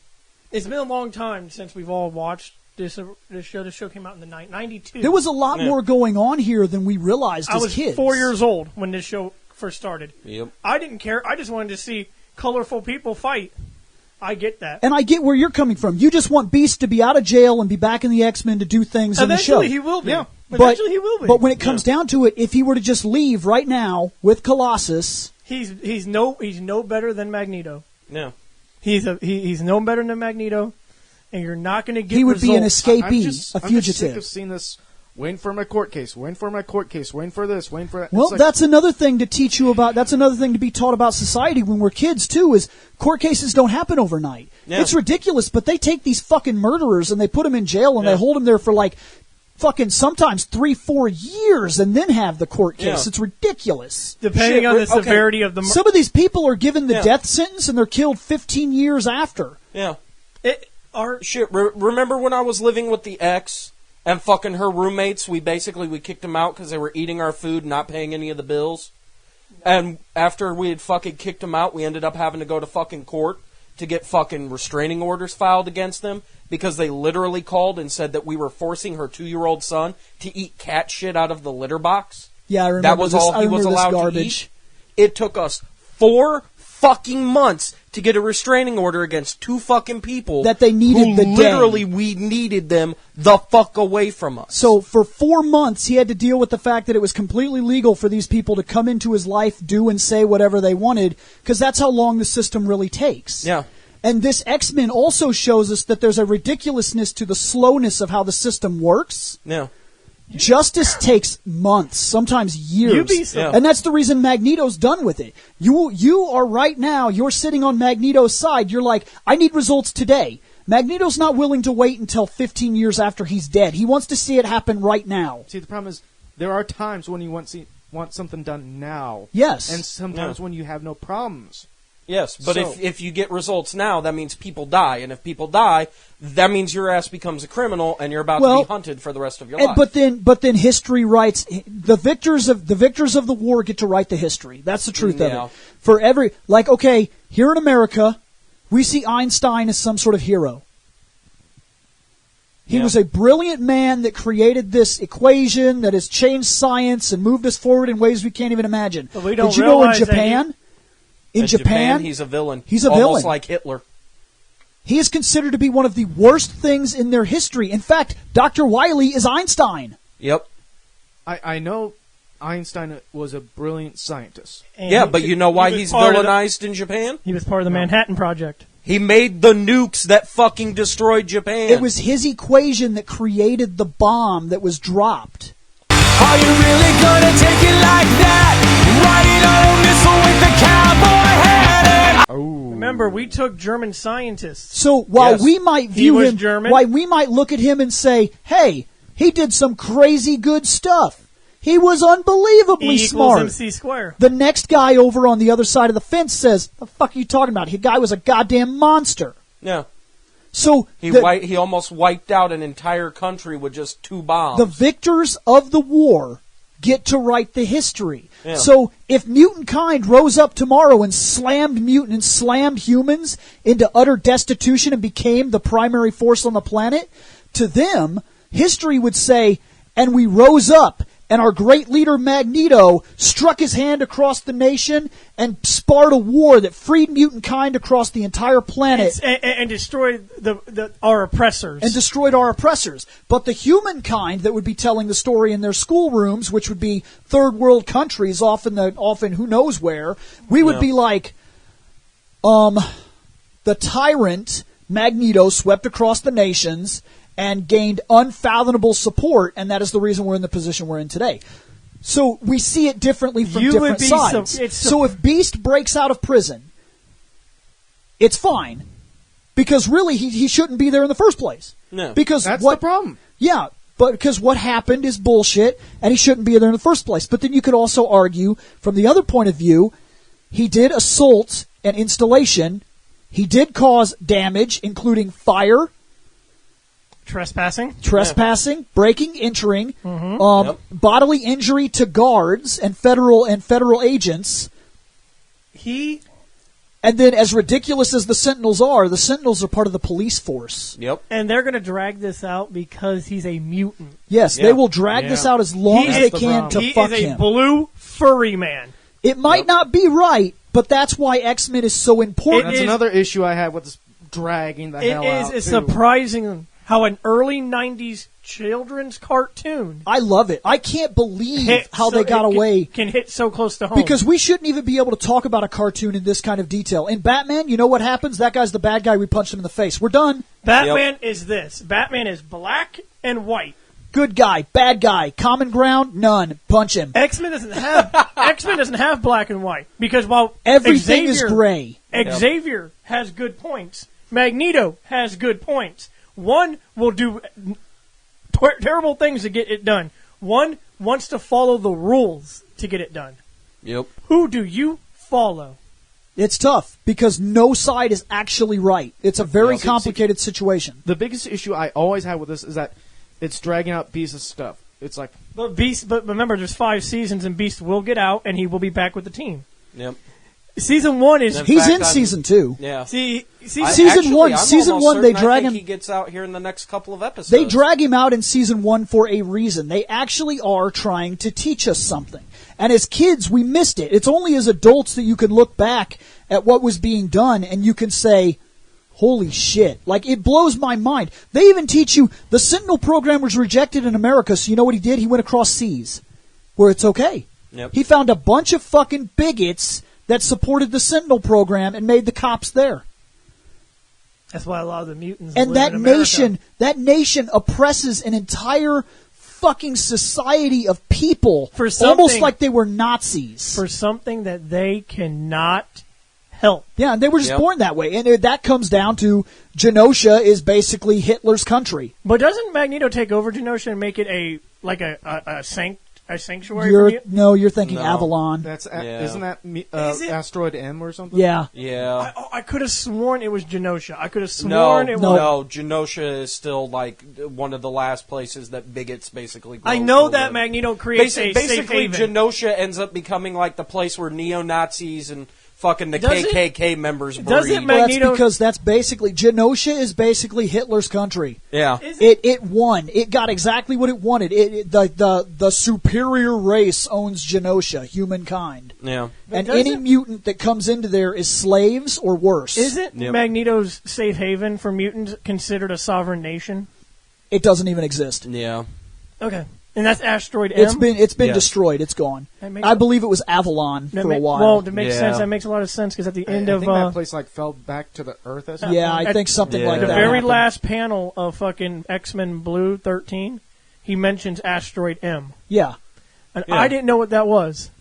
D: It's been a long time since we've all watched this show. This show came out in the 92.
A: There was a lot more going on here than we realized as kids.
D: I was 4 years old when this show first started.
B: Yep.
D: I didn't care. I just wanted to see colorful people fight. I get that.
A: And I get where you're coming from. You just want Beast to be out of jail and be back in the X-Men to do things in the show.
D: Eventually he will be.
C: Yeah.
D: Eventually he will be.
A: But when it comes down to it, if he were to just leave right now with Colossus...
D: He's no better than Magneto.
B: No.
D: He's no better than Magneto. And you're not going to get
A: He would be an
D: results.
A: escapee, a
C: I'm just sick
A: fugitive.
C: of seeing this. Waiting for my court case. Waiting for my court case. Waiting for this. Waiting for that.
A: Well,
C: It's like,
A: that's another thing to teach you about. That's another thing to be taught about society when we're kids, too, is court cases don't happen overnight.
B: Yeah.
A: It's ridiculous, but they take these fucking murderers and they put them in jail and they hold them there for like fucking sometimes 3-4 years and then have the court case.
B: Yeah.
A: It's ridiculous.
D: Depending on the severity of the murder.
A: Some of these people are given the death sentence and they're killed 15 years after.
B: Yeah.
D: Shit.
B: Remember when I was living with the ex and fucking her roommates? We kicked them out because they were eating our food and not paying any of the bills. And after we had fucking kicked them out, we ended up having to go to fucking court to get fucking restraining orders filed against them because they literally called and said that we were forcing her 2-year-old son to eat cat shit out of the litter box.
A: Yeah, I remember
B: that was
A: this.
B: all
A: I
B: he was
A: remember this
B: allowed
A: garbage.
B: to eat. It took us 4 fucking months to get a restraining order against 2 fucking people
A: that they needed the day.
B: Literally, we needed them the fuck away from us.
A: So for 4 months, he had to deal with the fact that it was completely legal for these people to come into his life, do and say whatever they wanted, because that's how long the system really takes.
B: Yeah.
A: And this X-Men also shows us that there's a ridiculousness to the slowness of how the system works.
B: Yeah.
A: Justice takes months, sometimes years.
B: Yeah.
A: And that's the reason Magneto's done with it. You are right now, you're sitting on Magneto's side. You're like, I need results today. Magneto's not willing to wait until 15 years after he's dead. He wants to see it happen right now.
C: See, the problem is there are times when you want something done now.
A: Yes.
C: And sometimes when you have no problems.
B: Yes, but
C: So-
B: if you get results now, that means people die. And if people die, that means your ass becomes a criminal and you're about to be hunted for the rest of your life.
A: But then history writes the victors of the war get to write the history. That's the truth of
B: Yeah.
A: it. For every okay, here in America, we see Einstein as some sort of hero. He was a brilliant man that created this equation that has changed science and moved us forward in ways we can't even imagine.
D: But we don't
A: Did you know in
D: realize that
A: Japan? In Japan,
B: he's a villain.
A: He's a
B: almost
A: villain.
B: like Hitler.
A: He is considered to be one of the worst things in their history. In fact, Dr. Wiley is Einstein.
B: Yep.
C: I know Einstein was a brilliant scientist.
B: Yeah, but you know why he's villainized in Japan?
D: He was part of the Manhattan Project.
B: He made the nukes that fucking destroyed Japan.
A: It was his equation that created the bomb that was dropped.
E: Are you really gonna take it like that? Riding on a missile with the cowboy hat?
D: Remember, we took German scientists.
A: So while we might view him,
D: German.
A: while we might look at him and say, "Hey, he did some crazy good stuff. He was unbelievably
D: E
A: smart."
D: equals MC square.
A: The next guy over on the other side of the fence says, "The fuck are you talking about? The guy was a goddamn monster."
B: Yeah.
A: So
B: He almost wiped out an entire country with just 2 bombs.
A: the victors of the war get to write the history.
B: Yeah.
A: So if mutant kind rose up tomorrow and slammed mutant and slammed humans into utter destitution and became the primary force on the planet, to them, history would say, and we rose up, and our great leader Magneto struck his hand across the nation and sparred a war that freed mutant kind across the entire planet.
D: And destroyed our oppressors.
A: And destroyed our oppressors. But the humankind that would be telling the story in their schoolrooms, which would be third world countries, often who knows where, we would be like, the tyrant Magneto swept across the nations and gained unfathomable support, and that is the reason we're in the position we're in today. So we see it differently from different sides. So if Beast breaks out of prison, it's fine. Because really, he shouldn't be there in the first place.
B: No.
A: Because
C: That's
A: what,
C: the problem.
A: Yeah, but because what happened is bullshit, and he shouldn't be there in the first place. But then you could also argue, from the other point of view, he did assault an installation. He did cause damage, including fire,
D: Trespassing.
A: breaking, entering, bodily injury to guards and federal agents. And then, as ridiculous as the Sentinels are part of the police force.
B: Yep.
D: And they're going to drag this out because he's a mutant.
A: Yes, they will drag this out as long as they can to fuck him.
D: He is a blue furry man.
A: It might not be right, but that's why X-Men is so important.
C: That's another issue I had with this dragging the hell out.
D: It is surprising how an early 90s children's cartoon...
A: I love it. I can't believe how they got away.
D: Can hit so close to home.
A: Because we shouldn't even be able to talk about a cartoon in this kind of detail. In Batman, you know what happens? That guy's the bad guy. We punched him in the face. We're done.
D: Batman is this. Batman is black and white.
A: Good guy, bad guy, common ground, none. Punch him.
D: X-Men doesn't have black and white because while
A: everything is gray.
D: Xavier has good points. Magneto has good points. One will do terrible things to get it done. One wants to follow the rules to get it done.
B: Yep.
D: Who do you follow?
A: It's tough because no side is actually right. It's a very complicated situation.
C: The biggest issue I always had with this is that it's dragging out Beast's stuff. It's like...
D: But remember, there's 5 seasons and Beast will get out and he will be back with the team.
B: Yep.
D: Season 1 is...
A: He's in season 2.
B: Yeah.
A: Season 1, they drag him...
B: he gets out here in the next couple of episodes.
A: They drag him out in season 1 for a reason. They actually are trying to teach us something. And as kids, we missed it. It's only as adults that you can look back at what was being done and you can say, holy shit. Like, it blows my mind. They even teach you, the Sentinel program was rejected in America, so you know what he did? He went across seas, where it's okay.
B: Yep.
A: He found a bunch of fucking bigots that supported the Sentinel program and made the cops there.
D: That's why a lot of the mutants
A: and
D: live in America.
A: that nation oppresses an entire fucking society of people,
D: for
A: almost like they were Nazis.
D: For something that they cannot help.
A: Yeah, and they were just born that way. And that comes down to Genosha is basically Hitler's country.
D: But doesn't Magneto take over Genosha and make it a sanctuary?
A: You're thinking Avalon.
C: That's isn't that Asteroid M or something?
A: Yeah.
B: Yeah.
D: I could have sworn it was Genosha. I could have sworn it was...
B: No, Genosha is still like one of the last places that bigots basically go.
D: I know that Magneto creates a safe
B: basically
D: haven.
B: Genosha ends up becoming like the place where neo-Nazis and fucking the KKK members breed.
A: That's because that's basically Genosha is basically Hitler's country.
B: Yeah,
A: it won. It got exactly what it wanted. The superior race owns Genosha, humankind.
B: Yeah,
A: and any mutant that comes into there is slaves or worse.
D: Isn't Magneto's safe haven for mutants considered a sovereign nation?
A: It doesn't even exist.
B: Yeah.
D: Okay. And that's Asteroid M?
A: It's been destroyed. It's gone. I believe it was Avalon for a while.
D: Well, that makes sense. That makes a lot of sense because at the end
C: I
D: of...
C: think that place fell back to the Earth or something.
A: Yeah, I think something like that.
D: The very
A: happened.
D: last panel of fucking X-Men Blue 13, he mentions Asteroid M.
A: Yeah.
D: And I didn't know what that was.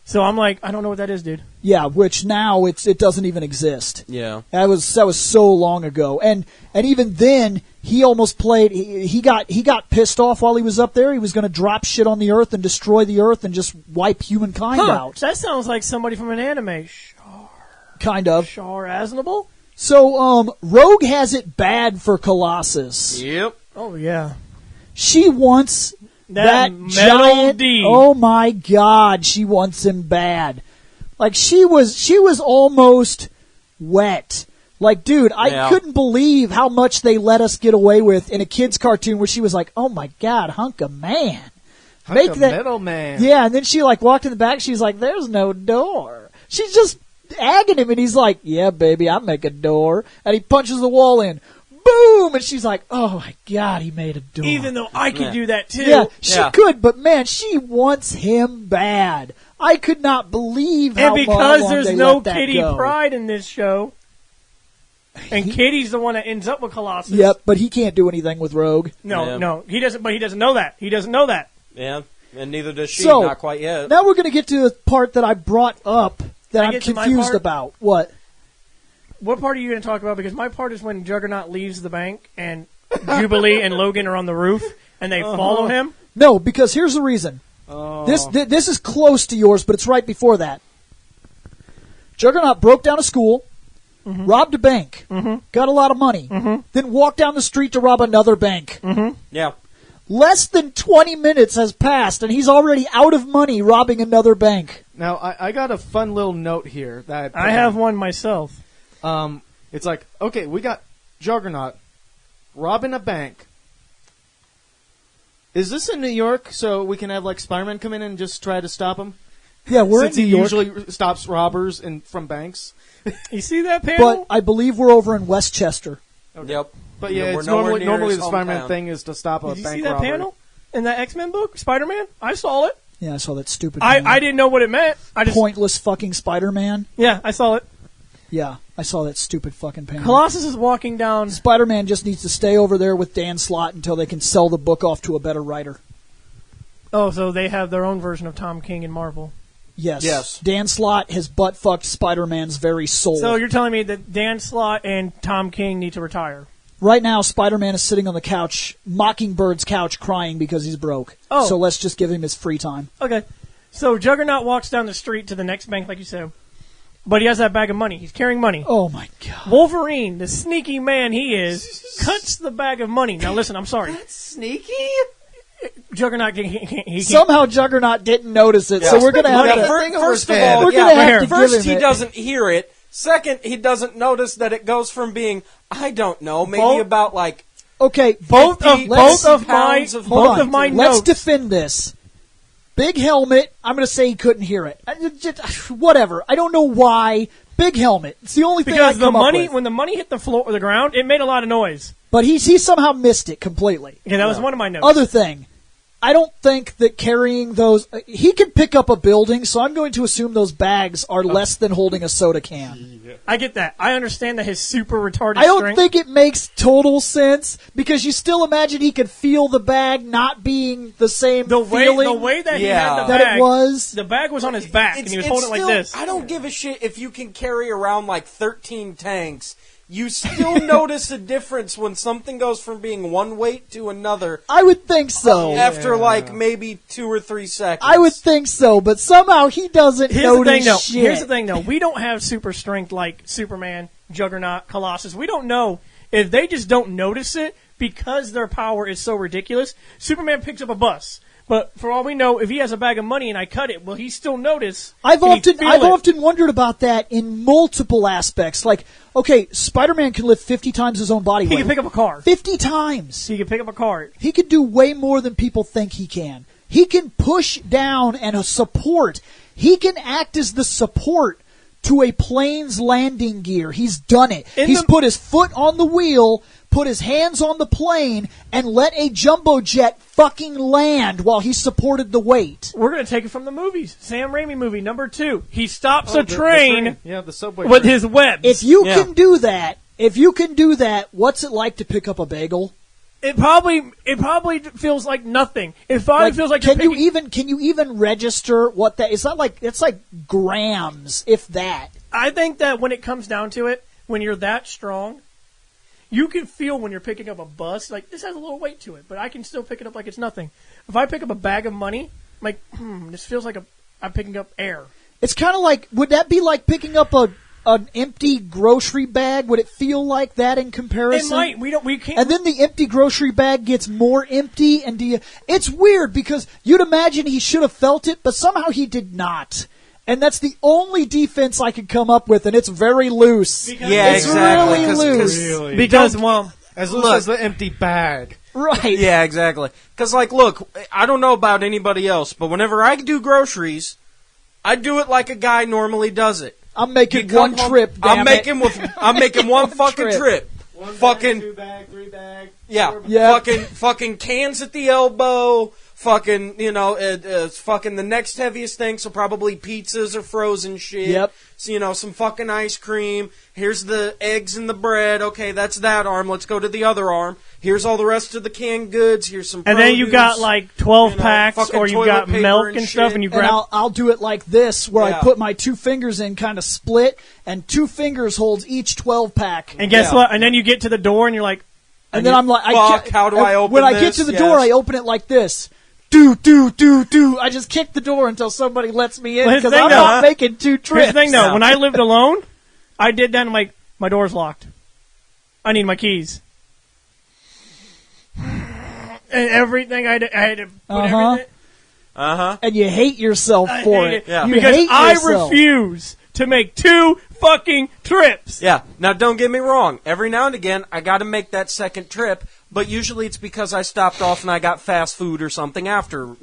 D: So I'm like, I don't know what that is, dude.
A: Yeah, which now it doesn't even exist.
B: Yeah.
A: That was so long ago. And even then he almost played he got pissed off while he was up there. He was going to drop shit on the earth and destroy the earth and just wipe humankind out.
D: That sounds like somebody from an anime.
A: Kind of.
D: Char Aznable?
A: So Rogue has it bad for Colossus.
B: Yep.
D: Oh yeah.
A: She wants that giant
D: D.
A: Oh my god, she wants him bad. Like she was almost wet. Like, dude, I couldn't believe how much they let us get away with in a kid's cartoon where she was like, "Oh my god, hunk of man,
C: make that metal man."
A: Yeah, and then she like walked in the back. She's like, "There's no door." She's just agging him, and he's like, "Yeah, baby, I make a door," and he punches the wall in. Boom! And she's like, "Oh my god, he made a door."
D: Even though I could do that too.
A: Yeah, she could, but man, she wants him bad. I could not believe how long they let that go.
D: And because there's no Kitty Pryde in this show, and Kitty's the one that ends up with Colossus.
A: Yep, but he can't do anything with Rogue.
D: No, he doesn't. But he doesn't know that. He doesn't know that.
B: Yeah, and neither does she.
A: So,
B: not quite yet.
A: Now we're going to get to the part that I brought up that I'm confused about. What?
D: What part are you going to talk about? Because my part is when Juggernaut leaves the bank and Jubilee and Logan are on the roof and they follow him.
A: No, because here's the reason. This is close to yours, but it's right before that. Juggernaut broke down a school, robbed a bank, got a lot of money, then walked down the street to rob another bank.
B: Yeah.
A: Less than 20 minutes has passed, and he's already out of money robbing another bank.
C: Now, I got a fun little note here. That
D: I have one myself.
C: It's like, okay, we got Juggernaut robbing a bank. Is this in New York so we can have, like, Spider-Man come in and just try to stop him?
A: Yeah, we're
C: Since
A: in New
C: he
A: York.
C: usually stops robbers from banks.
D: You see that panel?
A: But I believe we're over in Westchester.
B: Yep.
C: But yeah,
B: We're
C: it's
B: nowhere near
C: normally
B: his
C: the Spider-Man
B: hometown.
C: thing is to stop a
D: Did you
C: bank
D: see that
C: robbery.
D: panel in that X-Men book, Spider-Man? I saw it.
A: Yeah, I saw that stupid panel.
D: I didn't know what it meant. I just
A: Pointless fucking Spider-Man.
D: Yeah, I saw it.
A: Yeah, I saw that stupid fucking panel.
D: Colossus is walking down.
A: Spider-Man just needs to stay over there with Dan Slott until they can sell the book off to a better writer.
D: Oh, so they have their own version of Tom King in Marvel.
A: Yes.
B: Yes.
A: Dan Slott has butt-fucked Spider-Man's very soul.
D: So you're telling me that Dan Slott and Tom King need to retire?
A: Right now, Spider-Man is sitting on the couch, Mockingbird's couch, crying because he's broke.
D: Oh.
A: So let's just give him his free time.
D: Okay. So Juggernaut walks down the street to the next bank, like you said. But he has that bag of money. He's carrying money.
A: Oh, my God.
D: Wolverine, the sneaky man he is, cuts the bag of money. Now listen, I'm sorry.
B: Sneaky?
D: Juggernaut, he can't.
A: Somehow Juggernaut didn't notice it, so we're going to have
B: Yeah,
A: to...
B: first of all,
A: We're gonna have to
B: first
A: give him
B: he
A: it.
B: doesn't hear it. Second, he doesn't notice that it goes from being, I don't know, maybe
D: Both-
B: about like
A: Okay,
D: Both of
B: 50
D: my
B: pounds of
A: hold
D: both
A: on.
D: of my
A: Let's
D: notes.
A: defend this. Big helmet, I'm going to say he couldn't hear it. Whatever. I don't know why. Big helmet. It's the only thing I
D: Because the
A: come up
D: money,
A: with.
D: when the money hit the floor or the ground, it made a lot of noise.
A: But he somehow missed it completely.
D: Okay, that was one of my notes.
A: Other thing, I don't think that carrying those... he could pick up a building, so I'm going to assume those bags are less than holding a soda can.
D: I get that. I understand that his super retarded
A: I don't
D: strength.
A: think it makes total sense, because you still imagine he could feel the bag not being the same
D: the way
A: feeling
D: that he
B: Yeah.
D: had the
A: that
D: bag,
A: it was.
D: the bag was on his back, and he was
B: it's
D: holding it
B: still,
D: like this.
B: I don't give a shit if you can carry around like 13 tanks. You still notice a difference when something goes from being one weight to another
A: I would think so.
B: after like maybe 2 or 3 seconds.
A: I would think so, but somehow he doesn't
D: Here's the
A: notice
D: thing, though.
A: shit.
D: Here's the thing, though. We don't have super strength like Superman, Juggernaut, Colossus. We don't know if they just don't notice it because their power is so ridiculous. Superman picks up a bus, but for all we know, if he has a bag of money and I cut it, will he still notice?
A: I've
D: Can he feel it?
A: often wondered about that in multiple aspects. Like, okay, Spider-Man can lift 50 times his own body
D: He
A: weight.
D: can pick up a car.
A: 50 times.
D: He can pick up a car.
A: He can do way more than people think he can. He can push down and support. He can act as the support to a plane's landing gear. He's done it. He's put his foot on the wheel, put his hands on the plane, and let a jumbo jet fucking land while he supported the weight.
D: We're going to take it from the movies. Sam Raimi movie, number 2. He stops
C: Oh,
D: a
C: the
D: train
C: Yeah, the subway
D: with
C: train.
D: his webs.
A: If you can do that, what's it like to pick up a bagel?
D: It probably feels like nothing. It probably feels like
A: can
D: you're
A: can you even register what that is? It's like grams, if that.
D: I think that when it comes down to it, when you're that strong, you can feel when you're picking up a bus, like, this has a little weight to it, but I can still pick it up like it's nothing. If I pick up a bag of money, I'm like, this feels like I'm picking up air.
A: It's kind of like, would that be like picking up an empty grocery bag? Would it feel like that in comparison?
D: It might. We can't.
A: And then the empty grocery bag gets more empty, and it's weird because you'd imagine he should have felt it, but somehow he did not. And that's the only defense I could come up with, and it's very loose.
B: Yeah,
A: it's
B: exactly.
A: really loose.
C: Really?
D: Because, well,
C: As loose as the empty bag.
A: Right.
B: Yeah, exactly. Because, like, look, I don't know about anybody else, but whenever I do groceries, I do it like a guy normally does it.
A: I'm making
B: You come
A: one
B: home-
A: trip, damn
B: I'm making one fucking trip.
C: One
B: Fucking-
C: bag, 2 bag, 3 bag.
B: Yeah,
C: 4 bag.
A: Yeah.
B: fucking cans at the elbow. Fucking, fucking the next heaviest thing, so probably pizzas or frozen shit.
A: Yep.
B: So, some fucking ice cream. Here's the eggs and the bread. Okay, that's that arm. Let's go to the other arm. here's all the rest of the canned goods. Here's some
D: And then you
B: produce,
D: got like 12 packs,
B: fucking
D: or you
B: toilet
D: got
B: paper
D: milk
B: and
D: and stuff,
B: shit.
D: and you
A: And
D: grab.
A: I'll do it like this, where I
B: Yeah.
A: put my 2 fingers in, kind of split, and 2 fingers holds each 12-pack.
D: And guess
B: Yeah.
D: what? And then you get to the door, and you're like,
A: And then I'm like,
B: fuck, how do I open
A: when I get
B: this?
A: to the
B: Yes.
A: door, I open it like this. Do. I just kick the door until somebody lets me in
D: Well, his
A: because
D: thing
A: I'm
D: though-
A: not making 2 trips.
D: here's the thing though.
B: Yeah.
D: When I lived alone, I did that, and I'm like, my door's locked. I need my keys. And everything I had to put everything.
A: And you hate yourself
D: I
A: for
D: hate
A: it.
B: Yeah.
A: You
D: Because
A: hate
D: I
A: yourself.
D: refuse to make 2 fucking trips.
B: Yeah. Now, don't get me wrong. Every now and again, I got to make that second trip, but usually it's because I stopped off and I got fast food or something after,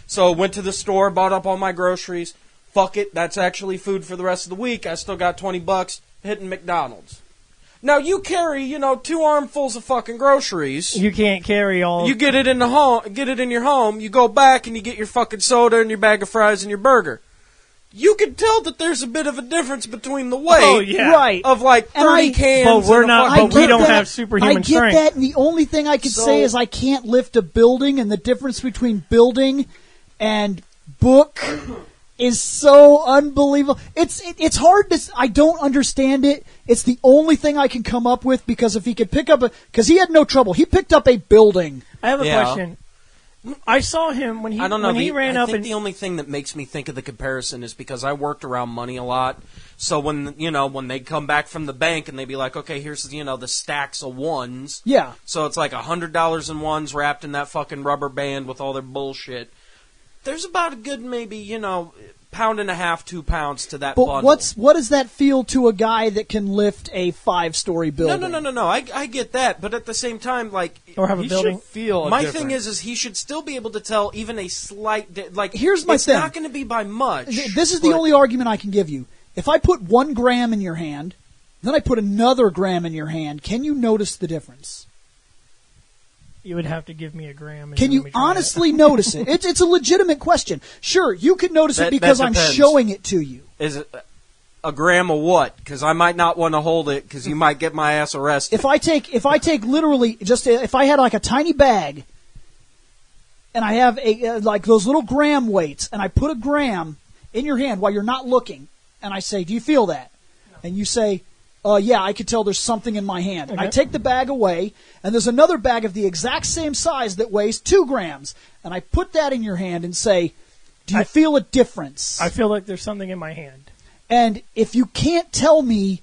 B: So went to the store, bought up all my groceries. Fuck it, that's actually food for the rest of the week. I still got $20 hitting McDonald's. Now, you carry, 2 armfuls of fucking groceries.
D: You can't carry all.
B: You get it in the home, get it in your home. You go back and you get your fucking soda and your bag of fries and your burger. You can tell that there's a bit of a difference between the weight
D: Oh, yeah.
A: Right.
B: of like
A: And
B: 30
A: I-
B: cans.
D: But we're
B: and a
D: not-
B: fucking
D: but we
A: get
D: don't
A: that.
D: have superhuman
A: I get
D: strength.
A: that, and the only thing I can say is I can't lift a building, and the difference between building and book is so unbelievable. It's hard to. I don't understand it. It's the only thing I can come up with, because if he could pick up because he had no trouble. He picked up a building.
D: I have a
B: Yeah.
D: question. I saw him when he
B: I don't know.
D: when he ran
B: I
D: up
B: think
D: and
B: the only thing that makes me think of the comparison is because I worked around money a lot. So when when they come back from the bank and they be like, okay, here's the stacks of ones.
A: Yeah.
B: So it's like $100 in ones wrapped in that fucking rubber band with all their bullshit. There's about a good maybe pound and a half, 2 pounds to that
A: But
B: bundle.
A: what does that feel to a guy that can lift a 5-story building?
B: No. I get that, but at the same time, like,
D: or have a
C: He
D: building.
C: should feel
B: my
C: different.
B: thing is he should still be able to tell even a slight
A: Here's my
B: it's
A: thing.
B: not going to be by much.
A: This is the
B: but-
A: only argument I can give you. If I put 1 gram in your hand, then I put another gram in your hand, can you notice the difference?
D: You would have to give me a gram. And
A: Can
D: let
A: you
D: me try it.
A: honestly notice it? It's a legitimate question. Sure, you can notice it
B: That
A: because I'm
B: depends.
A: showing it to you.
B: Is it a gram of what? Because I might not want to hold it because you might get my ass arrested.
A: If I take literally just if I had like a tiny bag, and I have like those little gram weights, and I put a gram in your hand while you're not looking, and I say, "Do you feel that?" And you say, yeah, I could tell there's something in my hand.
D: Okay.
A: I take the bag away, and there's another bag of the exact same size that weighs 2 grams, and I put that in your hand and say, do you feel a difference?
D: I feel like there's something in my hand.
A: And if you can't tell me,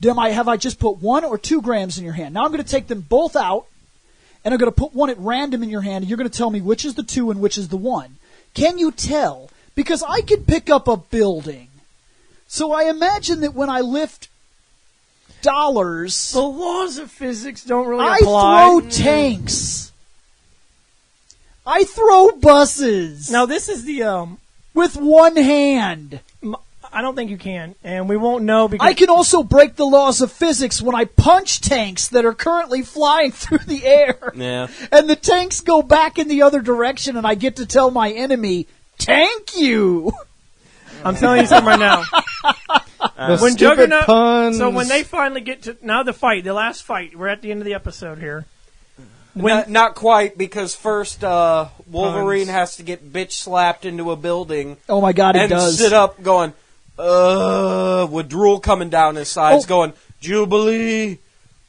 A: have I just put 1 or 2 grams in your hand? Now I'm going to take them both out, and I'm going to put one at random in your hand, and you're going to tell me which is the 2 and which is the 1. Can you tell? Because I could pick up a building. So I imagine that when I lift dollars,
D: The laws of physics don't really
A: I
D: apply.
A: throw tanks. I throw buses
D: Now this is the
A: with 1 hand.
D: I don't think you can, and we won't know because
A: I can also break the laws of physics when I punch tanks that are currently flying through the air.
B: Yeah.
A: And the tanks go back in the other direction, and I get to tell my enemy, "Thank you."
D: I'm telling you something right now.
C: The
D: When
C: stupid
D: Juggernaut,
C: puns.
D: so when they finally get to now the last fight, we're at the end of the episode here.
B: Not quite, because first Wolverine
C: Puns.
B: has to get bitch slapped into a building
A: Oh my God, it
B: and
A: does.
B: sit up going, with drool coming down his sides,
A: Oh.
B: going, Jubilee,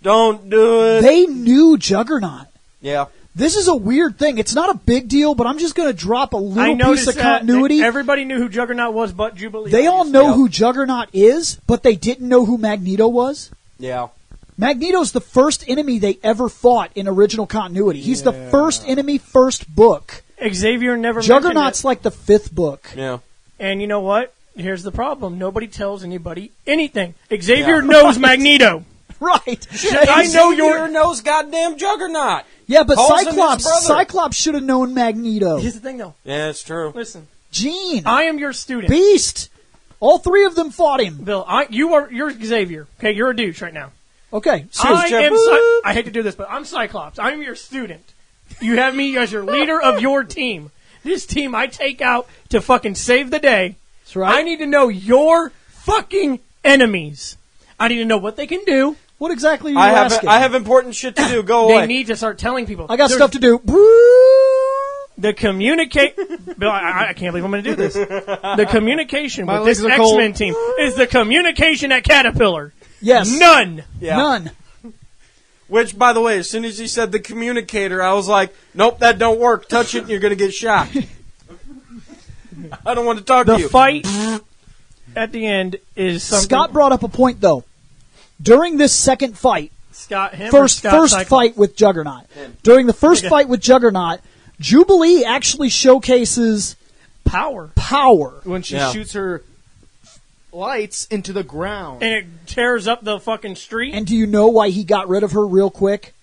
B: don't do it.
A: They knew Juggernaut.
B: Yeah.
A: This is a weird thing. It's not a big deal, but I'm just going to drop a
D: I
A: little
D: noticed
A: piece of
D: that
A: continuity.
D: everybody knew who Juggernaut was, but Jubilee.
A: They all
D: obviously.
A: know
B: Yeah.
A: who Juggernaut is, but they didn't know who Magneto was.
B: Yeah.
A: Magneto's the first enemy they ever fought in original continuity. He's the first enemy, first book.
D: Xavier never.
A: Juggernaut's
D: mentioned
A: like the 5th book.
B: Yeah.
D: it. And you know what? Here's the problem: nobody tells anybody anything. Xavier knows Magneto.
A: Right.
D: I know
B: Xavier
D: your.
B: knows goddamn Juggernaut.
A: Yeah, but
B: Calls him his brother.
A: Cyclops should have known Magneto.
D: Here's the thing, though.
B: Yeah, it's true.
D: Listen,
A: Jean.
D: I am your student,
A: Beast. All 3 of them fought him.
D: Bill. You're Xavier. Okay, you're a douche right now.
A: Okay. So
D: I hate to do this, but I'm Cyclops. I'm your student. You have me as your leader of your team. This team I take out to fucking save the day.
A: That's right.
D: I need to know your fucking enemies. I need to know what they can do.
A: What exactly are you
B: I
A: asking?
B: have important shit to do. Go
D: They
B: away.
D: need to start telling people.
A: I got
D: There's
A: stuff to do.
D: The communicate. Bill, I can't believe I'm going to do this. The communication
C: My
D: with this
C: legs are cold.
D: X-Men team is the communication at Caterpillar.
A: Yes.
D: None.
B: Yeah.
A: None.
B: Which, by the way, as soon as he said the communicator, I was like, nope, that don't work. Touch it and you're going to get shot. I don't want to talk to
D: The
B: you.
D: fight at the end is something.
A: Scott brought up a point, though. During this second fight,
D: Scott, him or
A: first
D: Scott Cyclops?
A: fight with Juggernaut. During the first fight with Juggernaut, Jubilee actually showcases
D: Power.
A: power.
C: When she
B: Yeah.
C: shoots her lights into the ground.
D: And it tears up the fucking street.
A: And do you know why he got rid of her real quick?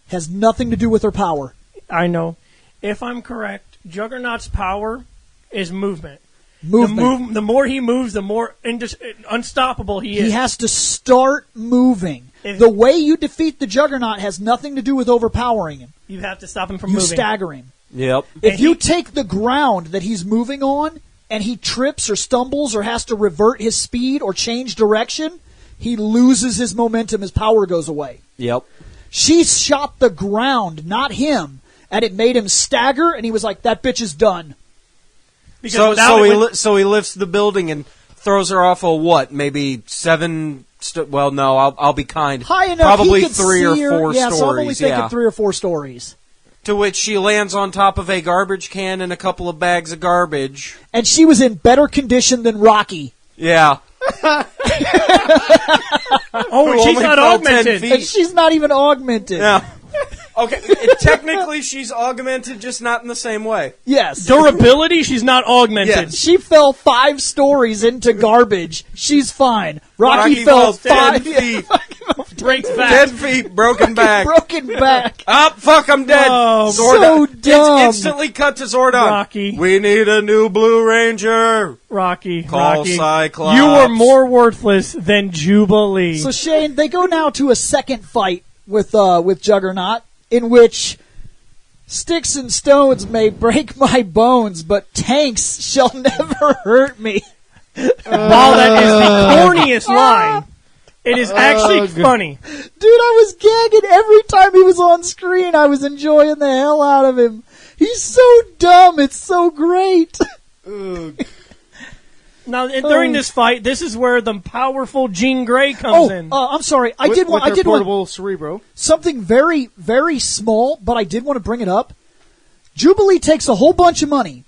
A: Has nothing to do with her power.
D: I know. If I'm correct, Juggernaut's power is movement.
A: Movement.
D: The more he moves, the more unstoppable he is.
A: He has to start moving.
D: If-
A: The way you defeat the Juggernaut has nothing to do with overpowering him.
D: You have to stop him from
A: You
D: moving.
A: stagger him.
B: Yep.
A: If
D: And
A: you
D: he-
A: take the ground that he's moving on and he trips or stumbles or has to revert his speed or change direction, he loses his momentum, his power goes away.
B: Yep.
A: She shot the ground, not him, and it made him stagger, and he was like, that bitch is done.
D: Because
B: So
D: without
B: so
D: it,
B: he
D: when-
B: so he lifts the building and throws her off a what? Maybe 7. Well, no, I'll be kind.
A: High enough,
B: Probably
A: he could
B: 3 or
A: see her.
B: 4
A: yeah,
B: stories.
A: so I'm only thinking
B: yeah.
A: 3 or 4 stories.
B: To which she lands on top of a garbage can and a couple of bags of garbage.
A: And she was in better condition than Rocky.
B: Yeah.
D: oh, and
B: Who
D: she's
B: only
D: not
B: fell 10
D: augmented.
B: feet.
A: And she's not even augmented.
B: Yeah. Okay. Technically, she's augmented, just not in the same way.
A: Yes.
D: Durability, she's not augmented.
B: Yes.
A: She fell 5 stories into garbage. She's fine. Rocky fell
B: falls
A: 5
B: 10 feet.
D: Breaks back.
B: 10 feet, broken back.
A: broken back.
B: Oh, fuck, I'm dead.
D: Oh,
A: so dumb.
B: Instantly cut to Zordon.
D: Rocky.
B: We need a new Blue Ranger.
D: Rocky.
B: Call
D: Rocky.
B: Cyclops.
D: You were more worthless than Jubilee.
A: So Shane, they go now to a second fight with Juggernaut, in which sticks and stones may break my bones, but tanks shall never hurt me.
D: While that is the corniest line, it is actually funny.
A: Dude, I was gagging every time he was on screen. I was enjoying the hell out of him. He's so dumb. It's so great.
D: Now, during this fight, this is where the powerful Jean Grey comes in.
A: I'm sorry. I
C: With-
A: did want.
C: with
A: I
C: her
A: did want
C: portable Cerebro.
A: something very, very small, but I did want to bring it up. Jubilee takes a whole bunch of money,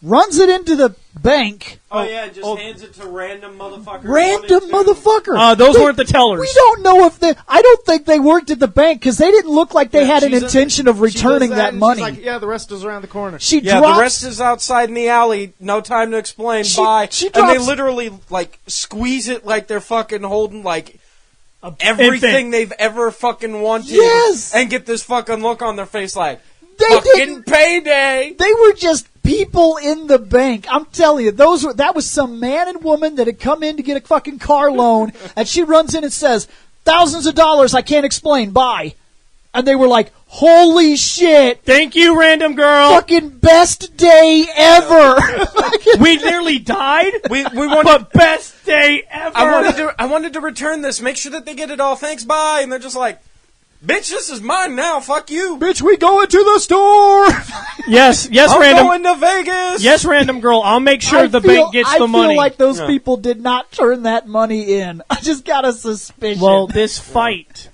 A: runs it into the bank.
B: Oh, yeah, just hands it to random motherfuckers.
A: Random motherfucker.
D: Those weren't the tellers.
A: We don't know if they. I don't think they worked at the bank because they didn't look like they had an
C: She's
A: intention of
C: She does
A: returning that
C: and
A: money.
C: She's like, yeah, the rest is around the corner.
A: She
B: Yeah,
A: drops.
B: the rest is outside in the alley. No time to explain.
A: She-
B: Bye.
A: she
B: And they
A: drops-
B: literally, like, squeeze it like they're fucking holding, like, everything they've ever fucking wanted.
A: Yes!
B: And get this fucking look on their face like,
A: They
B: fucking
A: didn't-
B: payday!
A: They were just people in the bank. I'm telling you, that was some man and woman that had come in to get a fucking car loan, and she runs in and says, "Thousands of dollars, I can't explain, bye." And they were like, "Holy shit,
D: Thank you, random girl.
A: fucking best day ever."
D: We nearly died,
B: We wanted,
D: but best day ever.
B: I wanted to return this. Make sure that they get it all. Thanks, bye. And they're just like, bitch, this is mine now. Fuck you.
A: Bitch, we going to the store.
D: Yes,
B: I'm
D: random.
B: going to Vegas.
D: Yes, random girl. I'll make sure the bank gets the money.
A: I feel like those
B: Yeah.
A: people did not turn that money in. I just got a suspicion.
D: Well, this fight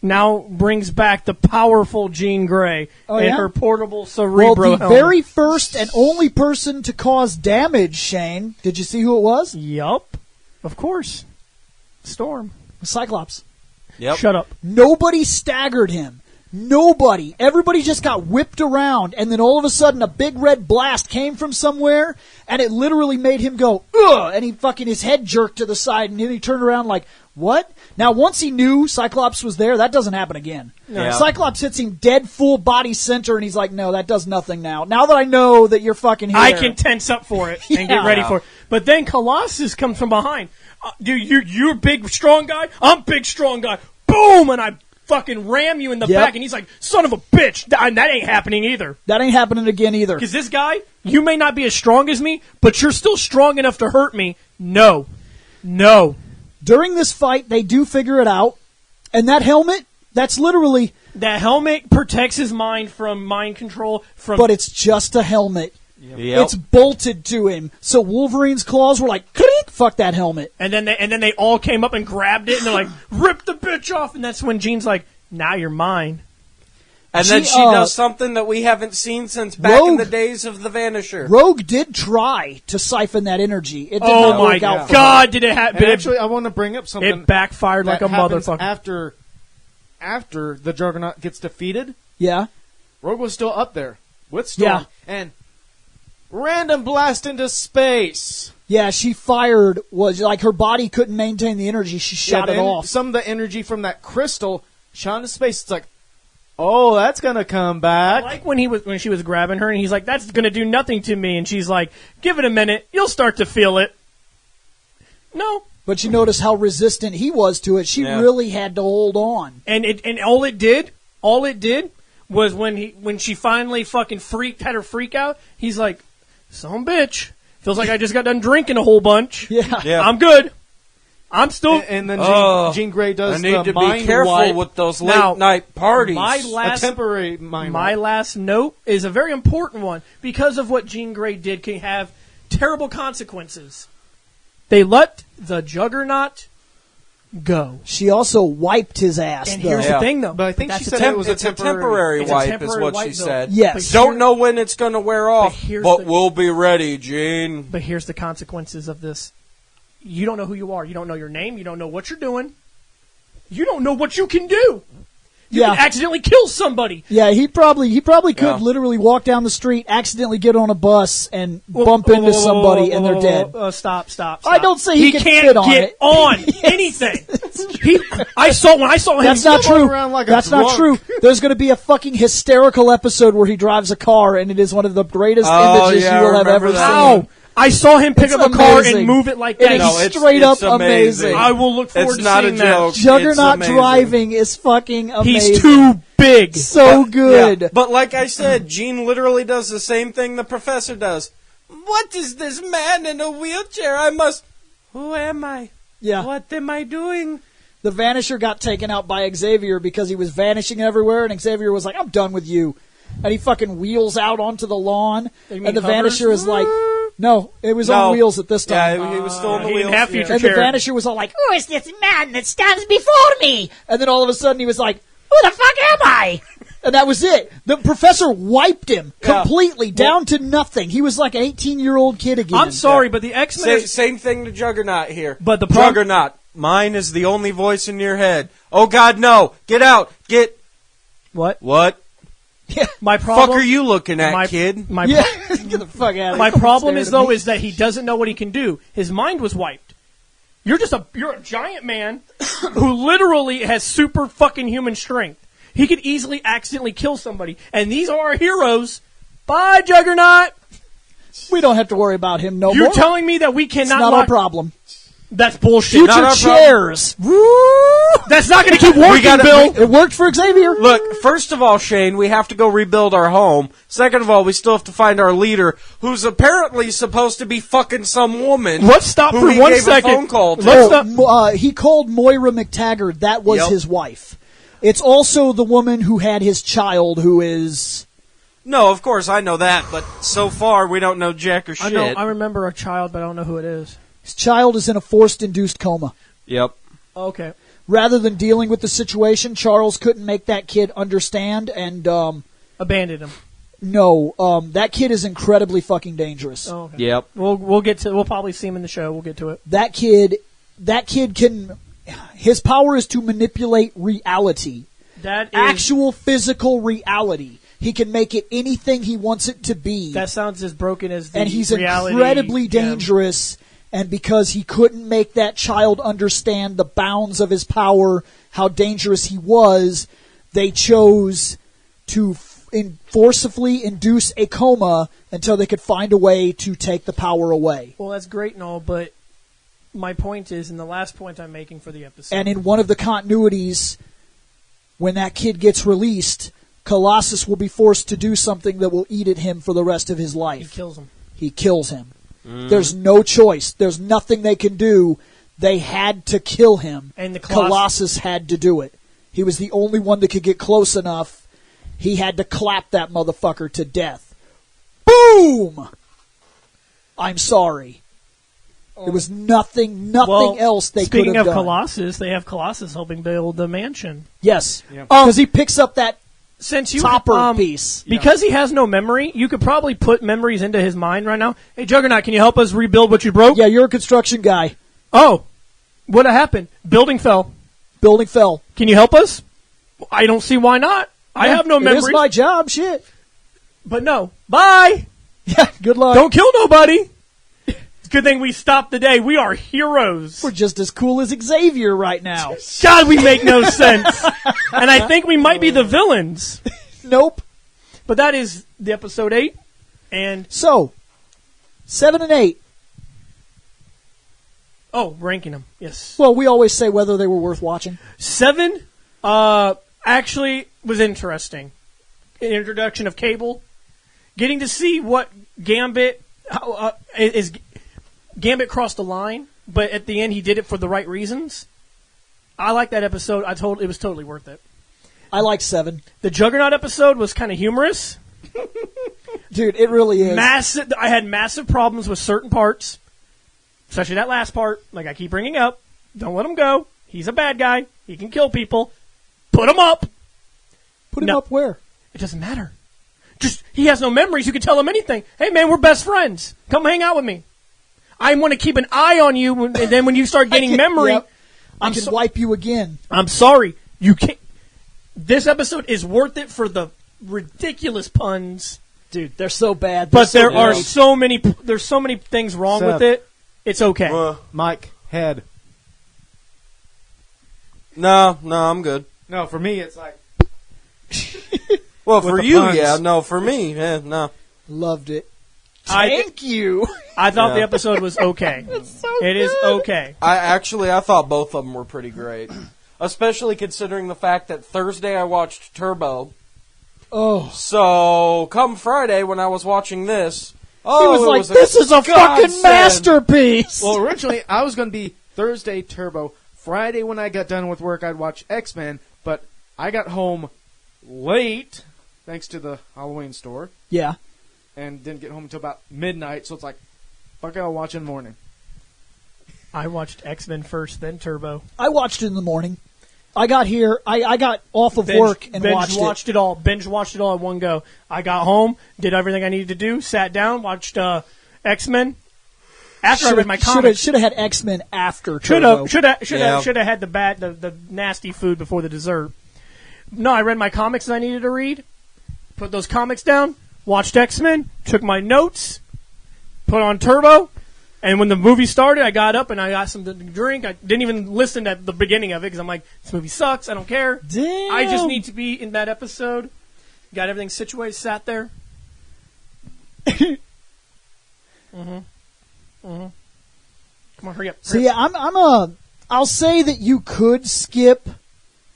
D: now brings back the powerful Jean Grey
A: Oh,
D: and
A: yeah?
D: her portable
A: well,
D: Cerebro
A: the
D: helmet.
A: very first and only person to cause damage, Shane, did you see who it was?
D: Yup. Of course. Storm.
A: Cyclops.
B: Yep.
D: Shut up.
A: Nobody staggered him. Nobody. Everybody just got whipped around, and then all of a sudden a big red blast came from somewhere, and it literally made him go, ugh, and he fucking, his head jerked to the side, and then he turned around like, what? Now, once he knew Cyclops was there, that doesn't happen again.
B: Yeah.
A: Cyclops hits him dead full body center, and he's like, no, that does nothing now. Now that I know that you're fucking here.
D: I can tense up for it and get ready
B: Yeah.
D: for it. But then Colossus comes from behind. Dude, you're big, strong guy. I'm big, strong guy. Boom! And I fucking ram you in the
A: Yep.
D: back. And he's like, son of a bitch. And that ain't happening either.
A: That ain't happening again either.
D: Because this guy, you may not be as strong as me, but you're still strong enough to hurt me. No.
A: During this fight, they do figure it out. And that helmet, that's literally...
D: That helmet protects his mind from mind control.
A: But it's just a helmet.
B: Yep.
A: It's bolted to him. So Wolverine's claws were like, "Creak, fuck that helmet."
D: And then they all came up and grabbed it, and they're like, "Rip the bitch off!" And that's when Jean's like, "Now you're mine."
B: And then she does something that we haven't seen since back in the days of the Vanisher.
A: Rogue did try to siphon that energy. It did
D: Oh
A: not
D: my
A: work out for
D: God!
A: her.
D: Did it happen?
C: And actually, I want to bring up something.
D: It backfired like a
C: happens
D: motherfucker.
C: After the Juggernaut gets defeated,
A: Yeah.
C: Rogue was still up there with Storm.
A: Yeah.
C: And random blast into space.
A: Yeah, she fired, was like her body couldn't maintain the energy. She shot it off.
C: Some of the energy from that crystal shot into space. It's like, oh, that's going to come back.
D: Like when she was grabbing her, and he's like, "That's going to do nothing to me," and she's like, "Give it a minute, you'll start to feel it." No.
A: But you notice how resistant he was to it. She really had to hold on.
D: And all it did was when she finally fucking had her freak out, he's like, "Some bitch. Feels like I just got done drinking a whole bunch.
A: Yeah.
D: I'm good. I'm still..."
C: And then Jean Grey does
B: I need to
C: mind
B: be careful
C: wipe.
B: with those
D: Now,
B: late-night parties.
C: A temporary mind
D: My
C: wipe.
D: last note is a very important one. Because of what Jean Grey did can have terrible consequences. They let the Juggernaut go.
A: She also wiped his ass,
D: And
A: though.
D: here's the thing, though.
C: But I think
D: That's
C: she
D: a
C: said it was
B: It's a temporary
D: It's a
B: wipe,
D: temporary
B: is what
D: wipe,
B: she
D: though.
B: said.
A: Yes.
B: Don't know when it's going to wear off,
D: here's
B: but
D: the-
B: we'll be ready, Gene.
D: But here's the consequences of this. You don't know who you are. You don't know your name. You don't know what you're doing. You don't know what you can do. You can accidentally kill somebody.
A: Yeah, he probably could
B: Yeah.
A: literally walk down the street, accidentally get on a bus, and bump into somebody, and they're dead.
D: Stop.
A: I don't say he can
D: can't
A: sit on
D: get
A: it.
D: on anything. When I saw him.
A: That's not
C: still
A: true.
C: going around like a
A: That's not
C: drunk.
A: true. There's going to be a fucking hysterical episode where he drives a car, and it is one of the greatest
B: Oh,
A: images
B: yeah,
A: you will
B: I
A: have
B: remember
A: ever
B: that.
A: seen.
D: How? I saw him pick
A: It's
D: up a car
A: amazing.
D: and move it like
A: It
D: that.
A: is
B: No, it's
A: straight up
B: amazing.
A: amazing.
D: I will look forward
B: It's
D: to
B: not a
D: seeing
B: joke.
D: that.
A: Juggernaut
B: It's amazing.
A: driving is fucking amazing.
D: He's too big.
A: so good.
B: Yeah, but like I said, Gene literally does the same thing the professor does. What is this man in a wheelchair? Who am I?
A: Yeah.
B: What am I doing?
A: The Vanisher got taken out by Xavier because he was vanishing everywhere, and Xavier was like, "I'm done with you." And he fucking wheels out onto the lawn,
D: You mean
A: and the
D: hovers?
A: Vanisher is like, no, it was
B: No.
A: on wheels at this time.
B: Yeah, he was still on the
D: he didn't
B: wheels.
D: have future
A: And the
D: chair.
A: Vanisher was all like, "Who is this man that stands before me?" And then all of a sudden he was like, "Who the fuck am I?" And that was it. The professor wiped him completely down to nothing. He was like an 18-year-old kid again.
D: I'm sorry, but the X-Men...
B: Same thing to Juggernaut here.
D: But the problem-
B: Juggernaut, mine is the only voice in your head. Oh God, no! Get out! Get
D: What?
B: what?
D: My problem...
B: Fuck are you looking at,
D: my,
B: kid?
D: My,
A: Yeah, get the fuck out of
D: my
A: here.
D: problem
A: Staring
D: is,
A: at
D: though,
A: me.
D: is that he doesn't know what he can do. His mind was wiped. You're a giant man who literally has super fucking human strength. He could easily accidentally kill somebody. And these are our heroes. Bye, Juggernaut!
A: We don't have to worry about him no
D: You're
A: more.
D: telling me that we
A: It's
D: cannot
A: not our
D: lock...
A: problem.
D: That's bullshit.
A: Future
B: Not our
A: chairs.
D: That's not going to keep working, Bill.
A: It worked for Xavier.
B: Look, first of all, Shane, we have to go rebuild our home. Second of all, we still have to find our leader, who's apparently supposed to be fucking some woman.
D: Let's stop
B: who
D: for
B: he
D: 1
B: gave
D: second.
B: A phone call to.
D: Let's stop.
A: He called Moira McTaggart. That was
B: Yep.
A: his wife. It's also the woman who had his child, who is...
B: No, of course, I know that, but so far we don't know jack or
D: I
B: shit.
D: know. I remember a child, but I don't know who it is.
A: His child is in a forced-induced coma.
B: Yep.
D: Okay.
A: Rather than dealing with the situation, Charles couldn't make that kid understand, and
D: Abandoned him.
A: that kid is incredibly fucking dangerous.
D: Oh, okay.
B: Yep.
D: We'll get to. We'll probably see him in the show. We'll get to it.
A: That kid can... His power is to manipulate reality.
D: That is,
A: Actual physical reality. He can make it anything he wants it to be.
D: that sounds as broken as the
A: And he's
D: reality
A: incredibly
D: gem.
A: dangerous, and because he couldn't make that child understand the bounds of his power, how dangerous he was, they chose to forcibly induce a coma until they could find a way to take the power away.
D: Well, that's great and all, but my point is, and the last point I'm making for the episode,
A: And in one of the continuities, when that kid gets released, Colossus will be forced to do something that will eat at him for the rest of his
D: he
A: life.
D: kills him.
A: He kills him. There's no choice. There's nothing they can do. They had to kill him.
D: And the
A: Colossus had to do it. He was the only one that could get close enough. He had to clap that motherfucker to death. Boom! I'm sorry. There was nothing else they could have done.
D: Speaking of Colossus, they have Colossus helping build the mansion.
A: Yes. Because he picks up that topper piece.
D: Because he has no memory, you could probably put memories into his mind right now. Hey, Juggernaut, can you help us rebuild what you broke?
A: Yeah, you're a construction guy.
D: Oh, what happened? Building fell.
A: Building fell.
D: Can you help us? I don't see why not. I have no memories.
A: It is my job, shit.
D: But no. Bye!
A: Yeah, good luck.
D: Don't kill nobody! It's a good thing we stopped the day. We are heroes.
A: We're just as cool as Xavier right now.
D: God, we make no sense. And I think we might be the villains.
A: Nope.
D: But that is the episode 8. And
A: so, 7 and 8.
D: Oh, ranking them. Yes.
A: Well, we always say whether they were worth watching.
D: 7 actually was interesting. Introduction of Cable. Getting to see what Gambit is. Gambit crossed the line, but at the end he did it for the right reasons. I like that episode. It was totally worth it.
A: I like 7.
D: The Juggernaut episode was kind of humorous.
A: Dude, it really is.
D: I had massive problems with certain parts, especially that last part. Like I keep bringing up, don't let him go. He's a bad guy. He can kill people. Put him up.
A: Put him up where?
D: It doesn't matter. Just he has no memories. You can tell him anything. Hey man, we're best friends. Come hang out with me. I want to keep an eye on you, and then when you start getting memory,
A: I can wipe you again.
D: I'm sorry. You can't. This episode is worth it for the ridiculous puns.
A: Dude, they're so bad.
D: But there are so many. There's so many things wrong with it. It's okay.
C: Mike, head.
B: No, I'm good.
C: No, for me, it's like.
B: Well, for you,
C: puns.
B: yeah. No, for me, no.
A: Loved it. Thank you.
D: I thought the episode was okay. It is okay.
B: I thought both of them were pretty great. Especially considering the fact that Thursday I watched Turbo.
A: Oh.
B: So, come Friday when I was watching this,
A: he was like, this is a fucking masterpiece!
C: Well, originally, I was going to be Thursday Turbo. Friday when I got done with work, I'd watch X-Men, but I got home late, thanks to the Halloween store.
A: Yeah.
C: And didn't get home until about midnight, so it's like, fuck it, I'll watch in the morning.
D: I watched X-Men first, then Turbo.
A: I watched it in the morning. I got here, I got off of work and watched it.
D: Binge watched it all at one go. I got home, did everything I needed to do, sat down, watched X-Men. After I read my comics.
A: Should have had X-Men after Turbo.
D: Should have had the nasty food before the dessert. No, I read my comics that I needed to read, put those comics down, watched X-Men, took my notes, put on Turbo, and when the movie started, I got up and I got something to drink. I didn't even listen at the beginning of it because I'm like, this movie sucks. I don't care.
A: Damn.
D: I just need to be in that episode. Got everything situated, sat there. Come on, hurry up.
A: So yeah, I'll say that you could skip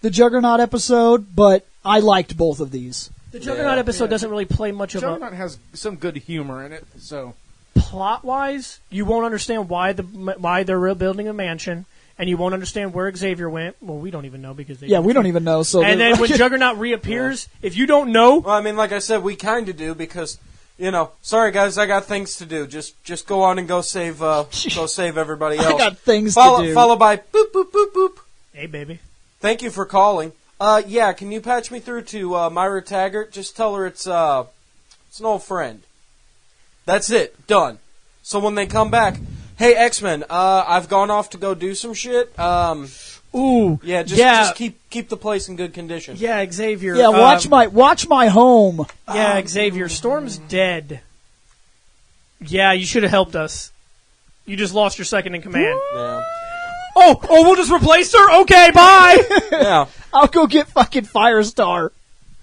A: the Juggernaut episode, but I liked both of these.
D: The Juggernaut episode doesn't really play much of a...
C: Juggernaut has some good humor in it, so...
D: Plot-wise, you won't understand why they're rebuilding a mansion, and you won't understand where Xavier went. Well, we don't even know because they...
A: Yeah, we don't even know. So
D: and then when Juggernaut reappears, if you don't know...
B: Well, I mean, like I said, we kind of do because... sorry guys, I got things to do. Just go on and go save everybody else.
A: I got things to do.
B: Followed by boop, boop, boop, boop.
D: Hey, baby.
B: Thank you for calling. Yeah, can you patch me through to Myra Taggart? Just tell her it's an old friend. That's it. Done. So when they come back, hey, X-Men, I've gone off to go do some shit.
D: Ooh.
B: Yeah, just keep the place in good condition.
D: Yeah, Xavier.
A: Yeah, watch my home.
D: Yeah, Xavier. Storm's dead. Yeah, you should have helped us. You just lost your second in command.
B: Yeah.
D: Oh, we'll just replace her? Okay, bye!
B: Yeah.
A: I'll go get fucking Firestar.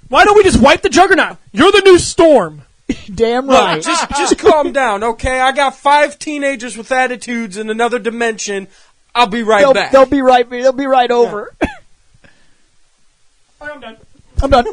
D: Why don't we just wipe the Juggernaut? You're the new Storm.
A: Damn right.
B: Look, just calm down, okay? I got 5 teenagers with attitudes in another dimension. I'll be right back.
A: They'll be right over.
D: I'm done.
A: I'm done.